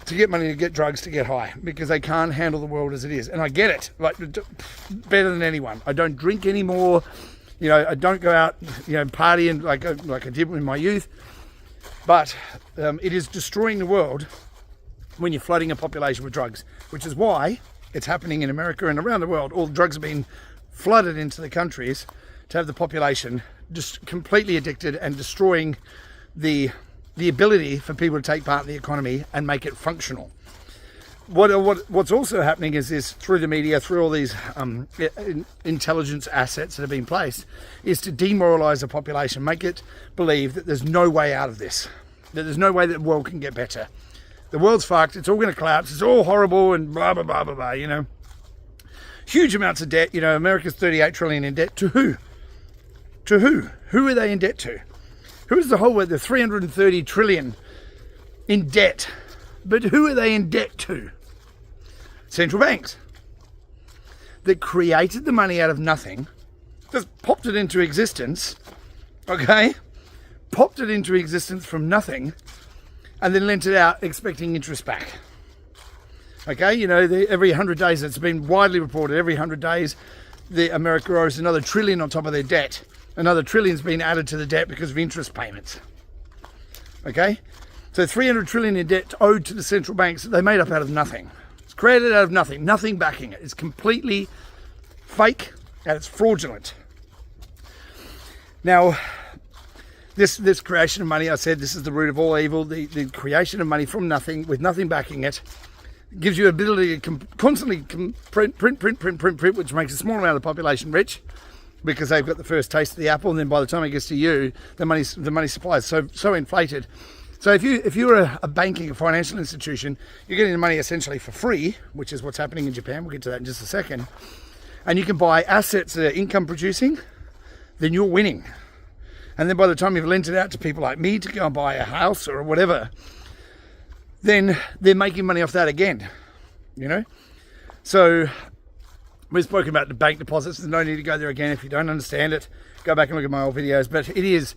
[SPEAKER 1] to get money, to get drugs, to get high, because they can't handle the world as it is. And I get it, like, better than anyone. I don't drink anymore. I don't go out, partying like I did in my youth. But it is destroying the world when you're flooding a population with drugs, which is why it's happening in America and around the world. All the drugs have been flooded into the countries to have the population just completely addicted and destroying the ability for people to take part in the economy and make it functional. What's also happening is this, through the media, through all these intelligence assets that have been placed, is to demoralize the population, make it believe that there's no way out of this, that there's no way that the world can get better. The world's fucked, it's all going to collapse, it's all horrible and blah, blah, blah, blah, blah, Huge amounts of debt, America's 38 trillion in debt. To who? To who? Who are they in debt to? Who is the whole world? They're 330 trillion in debt. But who are they in debt to? Central banks that created the money out of nothing, just popped it into existence, okay? Popped it into existence from nothing, and then lent it out expecting interest back. Okay, every 100 days, it's been widely reported, every 100 days, America owes another trillion on top of their debt. Another trillion's been added to the debt because of interest payments. Okay? So 300 trillion in debt owed to the central banks that they made up out of nothing. It's created out of nothing, nothing backing it. It's completely fake and it's fraudulent. Now, this creation of money, I said this is the root of all evil. The creation of money from nothing, with nothing backing it, gives you ability to constantly print, which makes a small amount of the population rich, because they've got the first taste of the apple, and then by the time it gets to you, the money supply is so inflated. So if you're a banking, a financial institution, you're getting the money essentially for free, which is what's happening in Japan. We'll get to that in just a second. And you can buy assets that are income producing, then you're winning. And then by the time you've lent it out to people like me to go and buy a house or whatever, then they're making money off that again, So we've spoken about the bank deposits. There's no need to go there again. If you don't understand it, go back and look at my old videos. But it is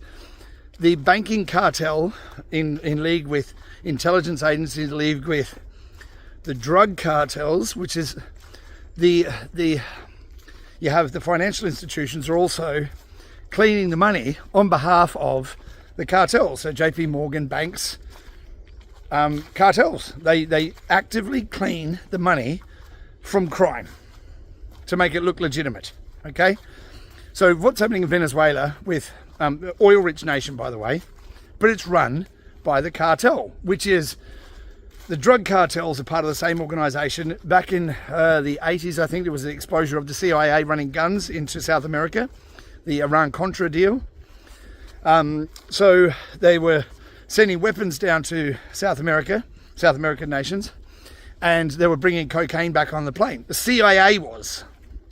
[SPEAKER 1] the banking cartel in league with intelligence agencies, in league with the drug cartels, which is you have the financial institutions are also cleaning the money on behalf of the cartels. So JP Morgan, banks, cartels. They actively clean the money from crime to make it look legitimate. Okay, so what's happening in Venezuela with oil-rich nation, by the way, but it's run by the cartel, which is the drug cartels are part of the same organization. Back in the 80s, I think there was the exposure of the CIA running guns into South America, the Iran-Contra deal. So they were sending weapons down to South American nations, and they were bringing cocaine back on the plane. The CIA was,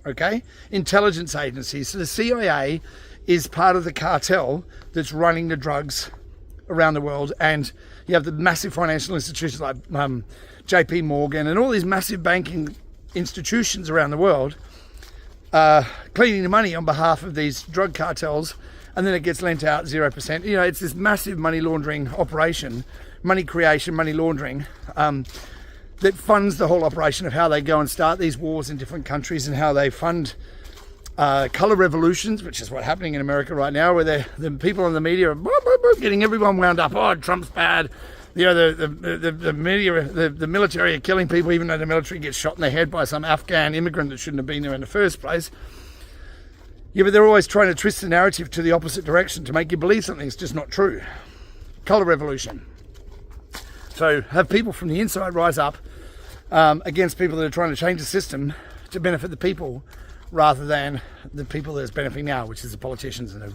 [SPEAKER 1] okay? Intelligence agencies. So the CIA is part of the cartel that's running the drugs around the world, and you have the massive financial institutions like JP Morgan and all these massive banking institutions around the world cleaning the money on behalf of these drug cartels, and then it gets lent out 0%. You know, it's this massive money laundering operation, money creation, money laundering, that funds the whole operation of how they go and start these wars in different countries, and how they fund colour revolutions, which is what's happening in America right now, where the people in the media are getting everyone wound up. Oh, Trump's bad. You know, the media, the military are killing people, even though the military gets shot in the head by some Afghan immigrant that shouldn't have been there in the first place. Yeah, but they're always trying to twist the narrative to the opposite direction to make you believe something's just not true. Colour revolution. So have people from the inside rise up against people that are trying to change the system to benefit the people, rather than the people that's benefiting now, which is the politicians and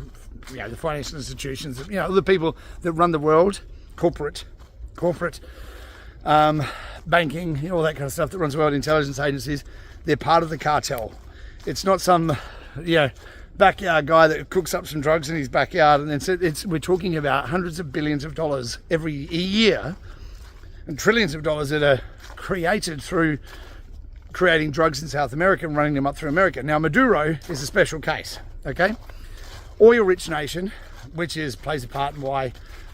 [SPEAKER 1] the financial institutions, the people that run the world, corporate, banking, all that kind of stuff that runs the world, intelligence agencies. They're part of the cartel. It's not some backyard guy that cooks up some drugs in his backyard, and then we're talking about hundreds of billions of dollars every year, and trillions of dollars that are created through creating drugs in South America and running them up through America. Now, Maduro is a special case, okay? Oil-rich nation, which plays a part in why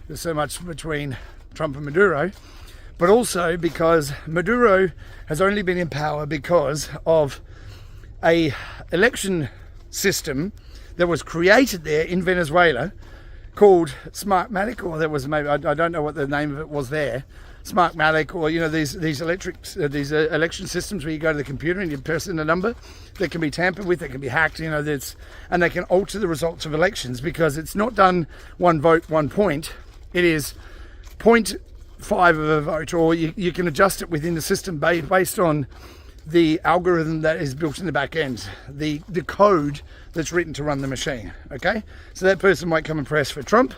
[SPEAKER 1] there's so much between Trump and Maduro, but also because Maduro has only been in power because of a election system that was created there in Venezuela called Smartmatic, or there was maybe, I don't know what the name of it was there, Smartmatic, or these election systems where you go to the computer and you press in a number that can be tampered with, that can be hacked, and they can alter the results of elections, because it's not done one vote, 1 point. It is 0.5 of a vote, or you can adjust it within the system based on the algorithm that is built in the back end, the code that's written to run the machine. Okay, so that person might come and press for Trump,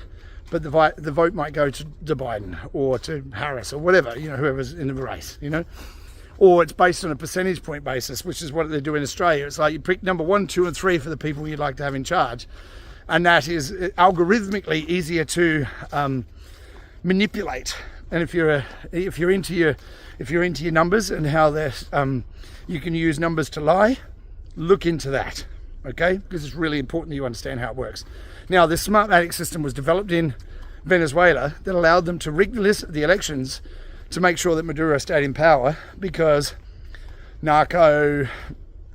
[SPEAKER 1] but the vote might go to Biden or to Harris or whatever, whoever's in the race, or it's based on a percentage point basis, which is what they do in Australia. It's like you pick number 1, 2 and 3 for the people you'd like to have in charge, and that is algorithmically easier to manipulate. And if you're into your numbers and how you can use numbers to lie, look into that, okay? Because it's really important that you understand how it works. Now, this Smartmatic system was developed in Venezuela that allowed them to rig the elections to make sure that Maduro stayed in power, because narco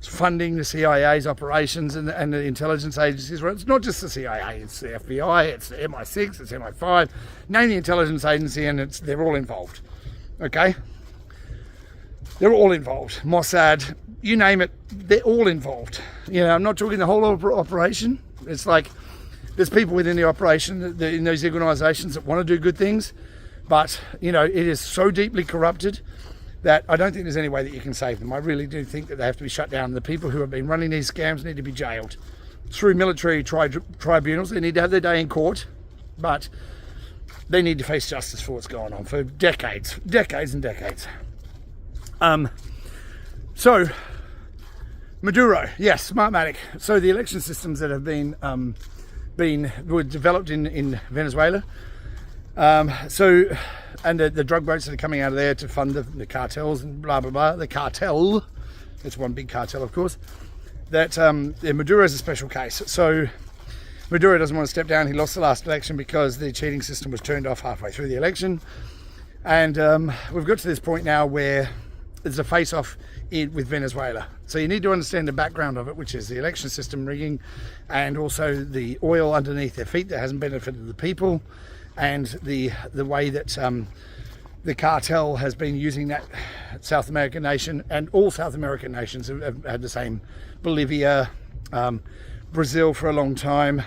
[SPEAKER 1] funding the CIA's operations and the intelligence agencies. It's not just the CIA, it's the FBI, it's the MI6, it's MI5, name the intelligence agency, and they're all involved, okay? They're all involved. Mossad, you name it, they're all involved. I'm not talking the whole operation. It's like there's people within the operation in those organisations that want to do good things, but it is so deeply corrupted that I don't think there's any way that you can save them. I really do think that they have to be shut down. The people who have been running these scams need to be jailed through military tribunals. They need to have their day in court, but they need to face justice for what's going on for decades and decades. So Maduro, yes, Smartmatic. So the election systems that have were developed in Venezuela. And the drug boats that are coming out of there to fund the cartels and blah blah blah. The cartel, it's one big cartel, of course. That Maduro is a special case. So Maduro doesn't want to step down. He lost the last election because the cheating system was turned off halfway through the election, and we've got to this point now where there's a face-off with Venezuela. So you need to understand the background of it, which is the election system rigging, and also the oil underneath their feet that hasn't benefited the people, and the way that the cartel has been using that South American nation, and all South American nations have had the same. Bolivia, Brazil for a long time,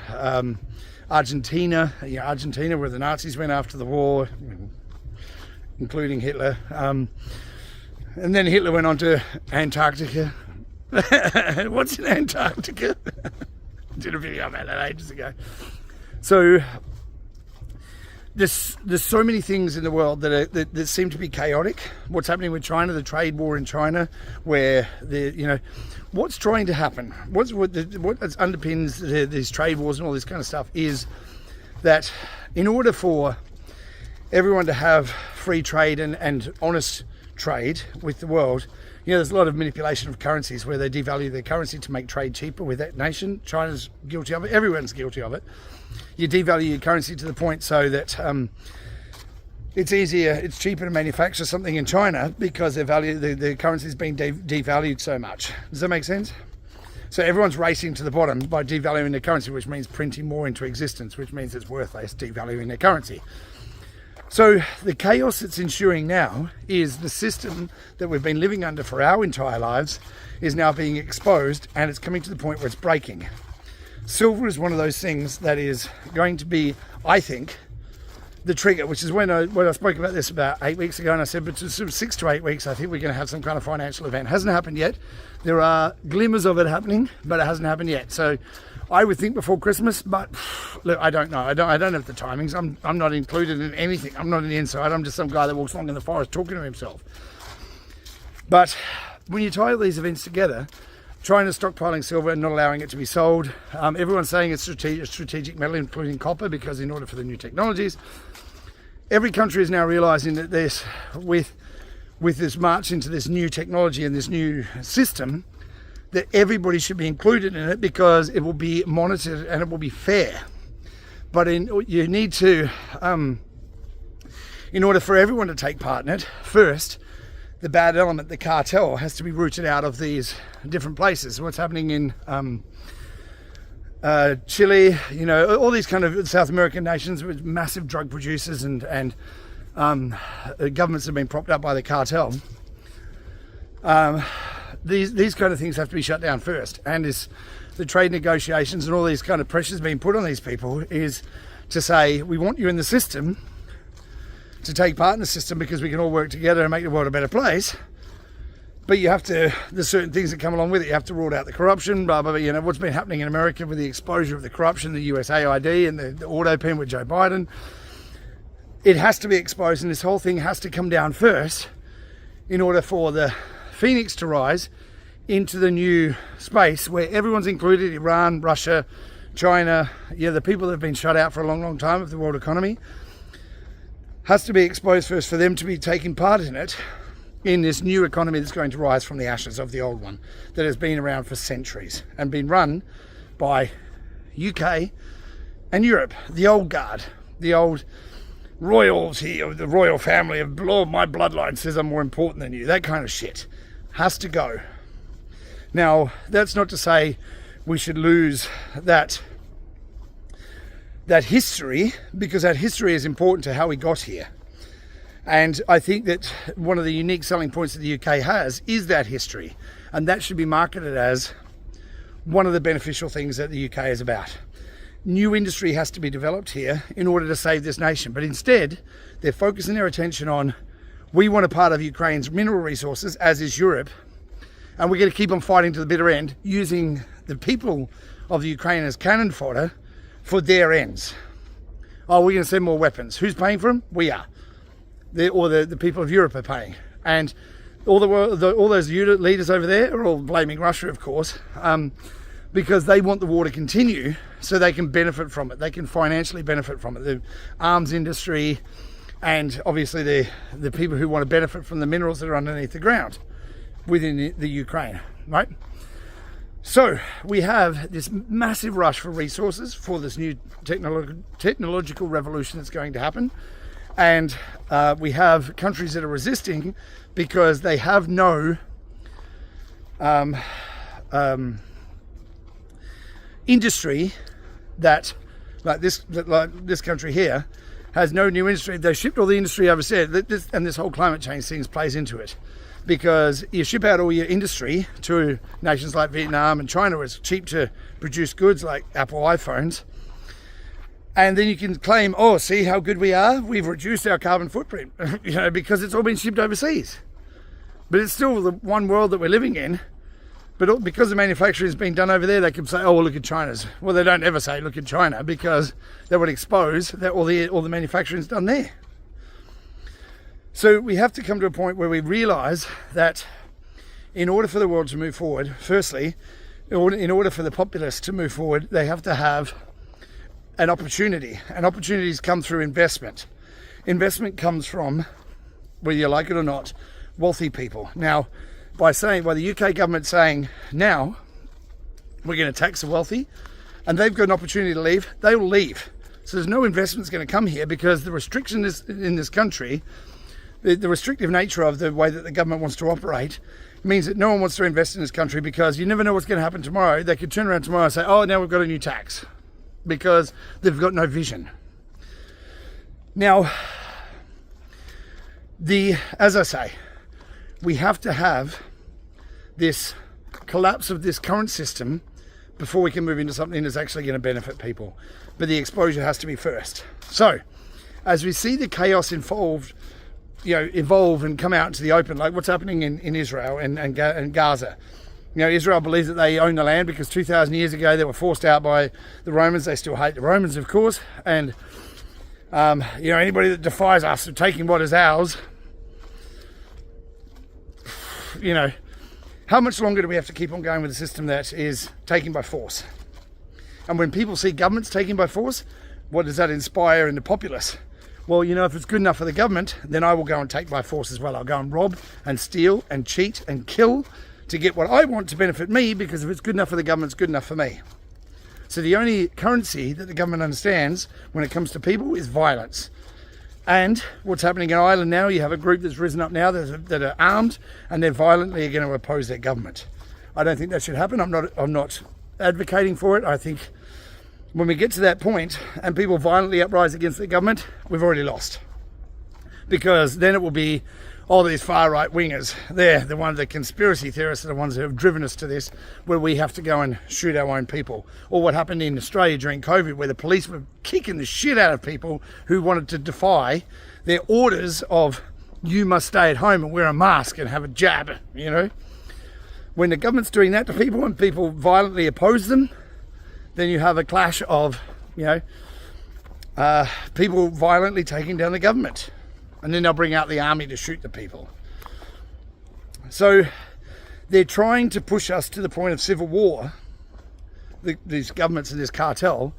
[SPEAKER 1] Argentina, where the Nazis went after the war, including Hitler. And then Hitler went on to Antarctica. What's in Antarctica? Did a video about that ages ago. So there's so many things in the world that seem to be chaotic. What's happening with China, the trade war in China, where what's trying to happen, what underpins these trade wars and all this kind of stuff is that in order for everyone to have free trade and honest trade with the world, You know, there's a lot of manipulation of currencies where they devalue their currency to make trade cheaper with that nation. China's guilty of it. Everyone's guilty of it. You devalue your currency to the point so that it's cheaper to manufacture something in China because the currency's been devalued so much. Does that make sense? So everyone's racing to the bottom by devaluing their currency, which means printing more into existence, which means it's worth less, devaluing their currency. So the chaos that's ensuing now is the system that we've been living under for our entire lives is now being exposed, and it's coming to the point where it's breaking. Silver is one of those things that is going to be, I think, the trigger, which is when I spoke about this about 8 weeks ago, and I said, but sort of 6 to 8 weeks, I think we're going to have some kind of financial event. Hasn't happened yet. There are glimmers of it happening, but it hasn't happened yet. So I would think before Christmas, but look, I don't know. I don't have the timings. I'm not included in anything. I'm not an insider. I'm just some guy that walks along in the forest talking to himself. But when you tie all these events together, China's stockpiling silver and not allowing it to be sold. Everyone's saying it's strategic metal, including copper, because in order for the new technologies, every country is now realizing that with this march into this new technology and this new system, that everybody should be included in it because it will be monitored and it will be fair. But you need to, in order for everyone to take part in it, first, the bad element, the cartel, has to be rooted out of these different places. What's happening in Chile, you know, all these kind of South American nations with massive drug producers and governments have been propped up by the cartel. These kind of things have to be shut down first, and the trade negotiations and all these kind of pressures being put on these people is to say, we want you in the system, to take part in the system because we can all work together and make the world a better place. But there's certain things that come along with it. You have to rule out the corruption, blah, blah, blah. You know, what's been happening in America with the exposure of the corruption, the USAID and the auto pen with Joe Biden. It has to be exposed, and this whole thing has to come down first in order for the phoenix to rise into the new space where everyone's included: Iran, Russia, China, the people that have been shut out for a long, long time of the world economy. Has to be exposed first for them to be taking part in it, in this new economy that's going to rise from the ashes of the old one that has been around for centuries and been run by UK and Europe, the old guard, the old royalty of the royal family of, Lord, my bloodline says I'm more important than you. That kind of shit has to go. Now, that's not to say we should lose that history, because that history is important to how we got here. And I think that one of the unique selling points that the UK has is that history, and that should be marketed as one of the beneficial things that the UK is about. New industry has to be developed here in order to save this nation, but instead they're focusing their attention on, we want a part of Ukraine's mineral resources, as is Europe, and we're going to keep on fighting to the bitter end, using the people of the Ukraine as cannon fodder for their ends. Oh, we're going to send more weapons. Who's paying for them? We are. The people of Europe are paying. And all those leaders over there are all blaming Russia, of course, because they want the war to continue so they can benefit from it. They can financially benefit from it. The arms industry, and obviously the people who want to benefit from the minerals that are underneath the ground within the Ukraine, right? So we have this massive rush for resources for this new technological revolution that's going to happen. And we have countries that are resisting because they have no industry that, like this country here, has no new industry. They shipped all the industry overseas, and this whole climate change thing plays into it. Because you ship out all your industry to nations like Vietnam and China, where it's cheap to produce goods like Apple iPhones. And then you can claim, oh, see how good we are? We've reduced our carbon footprint, because it's all been shipped overseas. But it's still the one world that we're living in. But because the manufacturing has been done over there, they can say, oh, well, look at China's. Well, they don't ever say, look at China, because that would expose that all the manufacturing is done there. So we have to come to a point where we realize that in order for the world to move forward, firstly, in order for the populace to move forward, they have to have an opportunity. And opportunities come through investment. Investment comes from, whether you like it or not, wealthy people. Now, by the UK government saying, now we're going to tax the wealthy, and they've got an opportunity to leave, they will leave. So there's no investments going to come here, because the restriction is in this country, the restrictive nature of the way that the government wants to operate means that no one wants to invest in this country, because you never know what's going to happen tomorrow. They could turn around tomorrow and say, oh, now we've got a new tax, because they've got no vision. Now, as I say, we have to have this collapse of this current system before we can move into something that's actually going to benefit people. But the exposure has to be first. So, as we see the chaos evolve and come out into the open, like what's happening in Israel and Gaza. Israel believes that they own the land because 2,000 years ago they were forced out by the Romans. They still hate the Romans, of course. And, anybody that defies us of taking what is ours, how much longer do we have to keep on going with a system that is taken by force? And when people see governments taken by force, what does that inspire in the populace? Well, if it's good enough for the government, then I will go and take by force as well. I'll go and rob and steal and cheat and kill to get what I want to benefit me, because if it's good enough for the government, it's good enough for me. So the only currency that the government understands when it comes to people is violence. And what's happening in Ireland now, you have a group that's risen up now that are armed, and they're violently going to oppose their government. I don't think that should happen. I'm not advocating for it. I think when we get to that point and people violently uprise against the government, we've already lost. Because then it will be all these far-right wingers. They're the conspiracy theorists are the ones who have driven us to this, where we have to go and shoot our own people. Or what happened in Australia during COVID, where the police were kicking the shit out of people who wanted to defy their orders of, you must stay at home and wear a mask and have a jab, When the government's doing that to people and people violently oppose them, then you have a clash of, people violently taking down the government. And then they'll bring out the army to shoot the people. So they're trying to push us to the point of civil war, these governments and this cartel,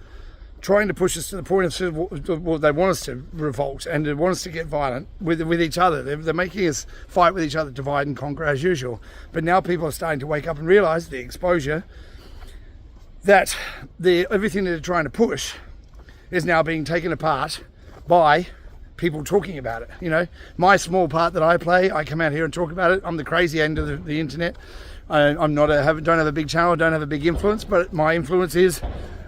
[SPEAKER 1] trying to push us to the point of civil war. They want us to revolt and they want us to get violent with each other. They're making us fight with each other, divide and conquer as usual. But now people are starting to wake up and realise the exposure that everything that they're trying to push is now being taken apart by people talking about it. My small part that I play, I come out here and talk about it. I'm the crazy end of the internet. I'm not don't have a big channel, don't have a big influence, but my influence is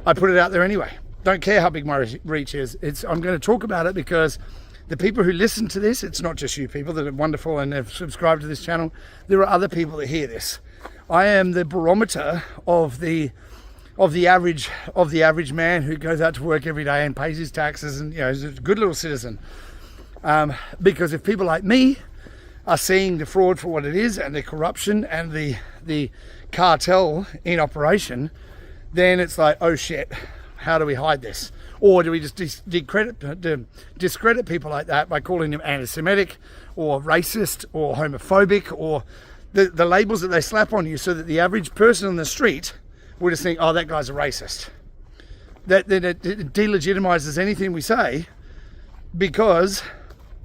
[SPEAKER 1] I put it out there anyway. Don't care how big my reach is. I'm going to talk about it because the people who listen to this, it's not just you people that are wonderful and have subscribed to this channel. There are other people that hear this. I am the barometer of the average man who goes out to work every day and pays his taxes and is a good little citizen. Because if people like me are seeing the fraud for what it is and the corruption and the cartel in operation, then it's like, oh shit, how do we hide this? Or do we just discredit people like that by calling them anti-Semitic or racist or homophobic, or the labels that they slap on you, so that the average person on the street will just think, oh, that guy's a racist. That it delegitimizes anything we say, because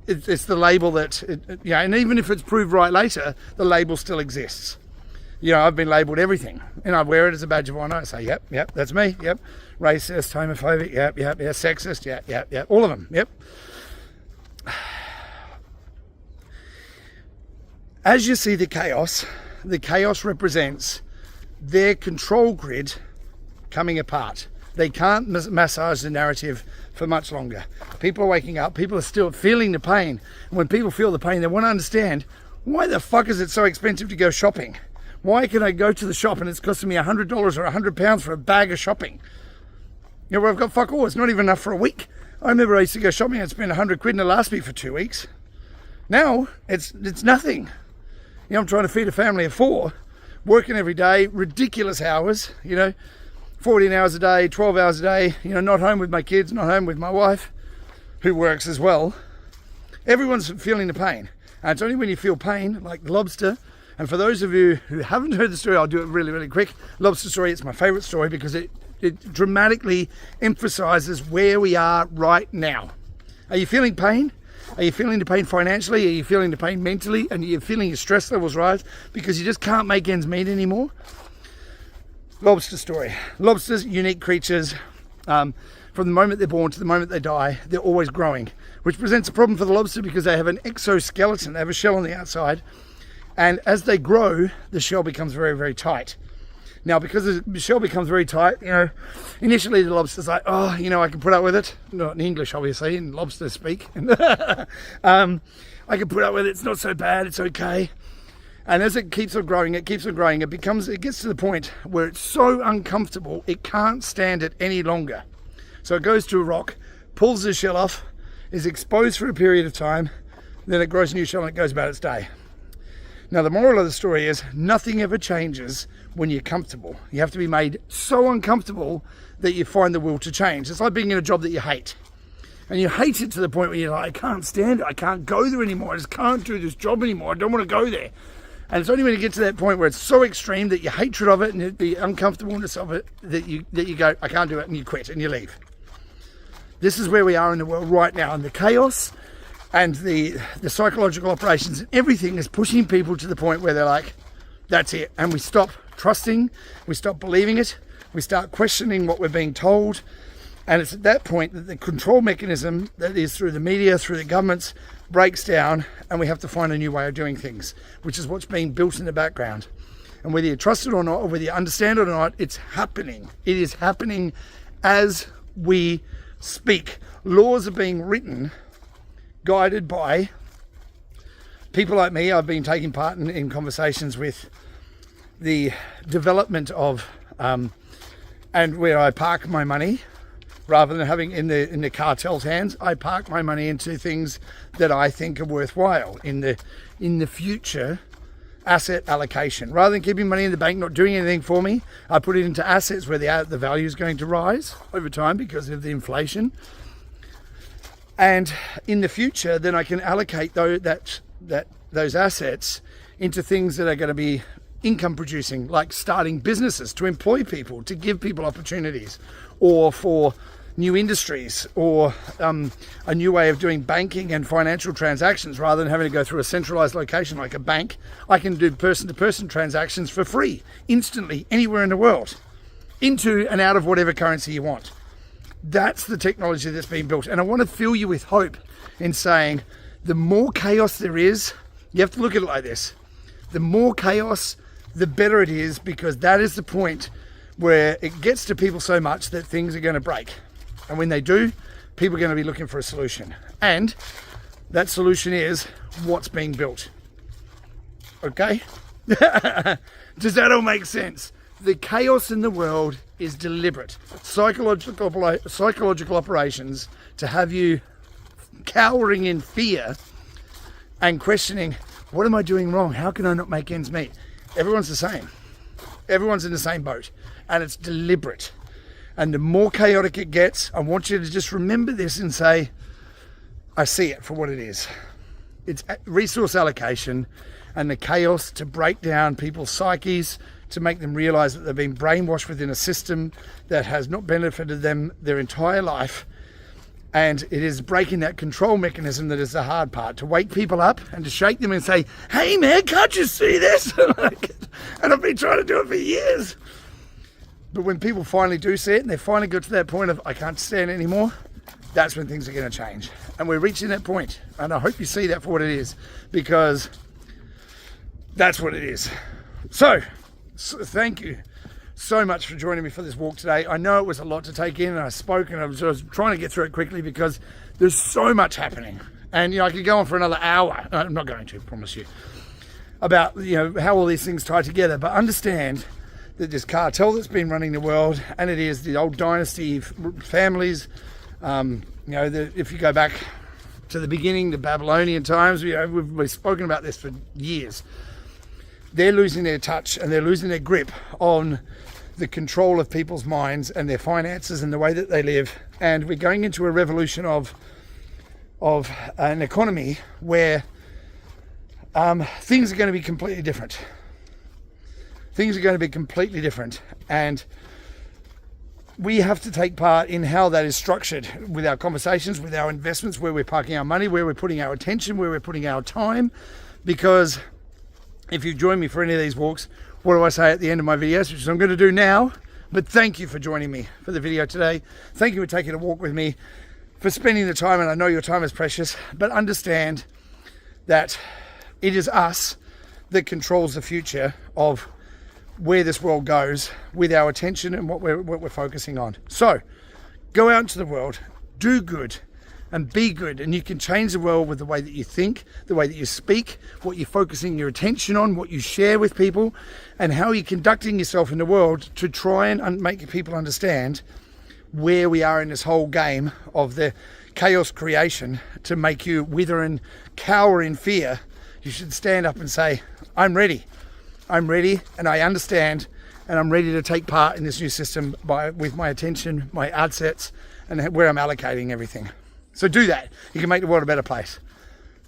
[SPEAKER 1] it's the label that, and even if it's proved right later, the label still exists. I've been labelled everything, and I wear it as a badge of honour. I say, yep, that's me, yep. Racist, homophobic, yep, sexist, yep, all of them, yep. As you see the chaos represents their control grid coming apart. They can't massage the narrative for much longer. People are waking up, people are still feeling the pain. And when people feel the pain, they want to understand, why the fuck is it so expensive to go shopping? Why can I go to the shop and it's costing me $100 or £100 for a bag of shopping? I've got fuck all, it's not even enough for a week. I remember I used to go shopping and spend $100 and it last me for 2 weeks. Now, it's nothing. I'm trying to feed a family of 4, working every day, ridiculous hours, 14 hours a day, 12 hours a day, not home with my kids, not home with my wife, who works as well. Everyone's feeling the pain. And it's only when you feel pain, like the lobster. And for those of you who haven't heard the story, I'll do it really, really quick. Lobster story, it's my favourite story because it dramatically emphasises where we are right now. Are you feeling pain? Are you feeling the pain financially? Are you feeling the pain mentally? And you're feeling your stress levels rise because you just can't make ends meet anymore? Lobster story. Lobsters, unique creatures. From the moment they're born to the moment they die, they're always growing, which presents a problem for the lobster because they have an exoskeleton. They have a shell on the outside. And as they grow, the shell becomes very, very tight. Now, because the shell becomes very tight, initially the lobster's like, oh, I can put up with it. Not in English, obviously, in lobster speak. I can put up with it. It's not so bad. It's okay. And as it keeps on growing, it gets to the point where it's so uncomfortable, it can't stand it any longer. So it goes to a rock, pulls the shell off, is exposed for a period of time, then it grows a new shell and it goes about its day. Now, the moral of the story is nothing ever changes when you're comfortable. You have to be made so uncomfortable that you find the will to change. It's like being in a job that you hate. And you hate it to the point where you're like, I can't stand it. I can't go there anymore. I just can't do this job anymore. I don't want to go there. And it's only when you get to that point where it's so extreme that your hatred of it and the uncomfortableness of it that you go, I can't do it, and you quit and you leave. This is where we are in the world right now, and the chaos and the psychological operations and everything is pushing people to the point where they're like, that's it. And we stop trusting, we stop believing it, we start questioning what we're being told. And it's at that point that the control mechanism that is through the media, through the governments, breaks down, and we have to find a new way of doing things, which is what's being built in the background. And whether you trust it or not, or whether you understand it or not, it's happening. It is happening as we speak. Laws are being written, guided by people like me. I've been taking part in conversations with the development of and where I park my money, rather than having in the cartel's hands, I park my money into things that I think are worthwhile in the future asset allocation. Rather than keeping money in the bank not doing anything for me, I put it into assets where the value is going to rise over time because of the inflation. And in the future, then I can allocate those assets into things that are going to be income producing, like starting businesses to employ people, to give people opportunities, or for new industries, or a new way of doing banking and financial transactions. Rather than having to go through a centralized location like a bank, I can do person-to-person transactions for free, instantly, anywhere in the world, into and out of whatever currency you want. That's the technology that's being built. And I want to fill you with hope in saying the more chaos there is, you have to look at it like this. The more chaos, the better it is, because that is the point where it gets to people so much that things are going to break. And when they do, people are going to be looking for a solution. And that solution is what's being built. Okay? Does that all make sense? The chaos in the world is deliberate. Psychological operations to have you cowering in fear and questioning, what am I doing wrong? How can I not make ends meet? Everyone's the same. Everyone's in the same boat. And it's deliberate. And the more chaotic it gets, I want you to just remember this and say, I see it for what it is. It's resource allocation and the chaos to break down people's psyches, to make them realize that they've been brainwashed within a system that has not benefited them their entire life. And it is breaking that control mechanism that is the hard part, to wake people up and to shake them and say, hey man, can't you see this? And I've been trying to do it for years. But when people finally do see it and they finally get to that point of, I can't stand it anymore, that's when things are going to change. And we're reaching that point. And I hope you see that for what it is, because that's what it is. So thank you so much for joining me for this walk today. I know it was a lot to take in, and I spoke and I was trying to get through it quickly because there's so much happening. And I could go on for another hour. I'm not going to, promise you, about how all these things tie together. But understand that this cartel that's been running the world, and it is the old dynasty families. If you go back to the beginning, the Babylonian times, we've spoken about this for years. They're losing their touch and they're losing their grip on the control of people's minds and their finances and the way that they live. And we're going into a revolution of an economy where things are going to be completely different. Things are going to be completely different. And we have to take part in how that is structured with our conversations, with our investments, where we're parking our money, where we're putting our attention, where we're putting our time. Because if you join me for any of these walks, what do I say at the end of my videos, which I'm going to do now? But thank you for joining me for the video today. Thank you for taking a walk with me, for spending the time, and I know your time is precious, but understand that it is us that controls the future of where this world goes with our attention and what we're focusing on. So go out into the world, do good and be good, and you can change the world with the way that you think, the way that you speak, what you're focusing your attention on, what you share with people, and how you're conducting yourself in the world to try and make people understand where we are in this whole game of the chaos creation to make you wither and cower in fear. You should stand up and say, I'm ready and I understand, and I'm ready to take part in this new system with my attention, my assets, and where I'm allocating everything. So do that. You can make the world a better place.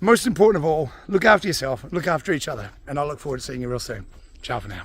[SPEAKER 1] Most important of all, look after yourself, look after each other, and I look forward to seeing you real soon. Ciao for now.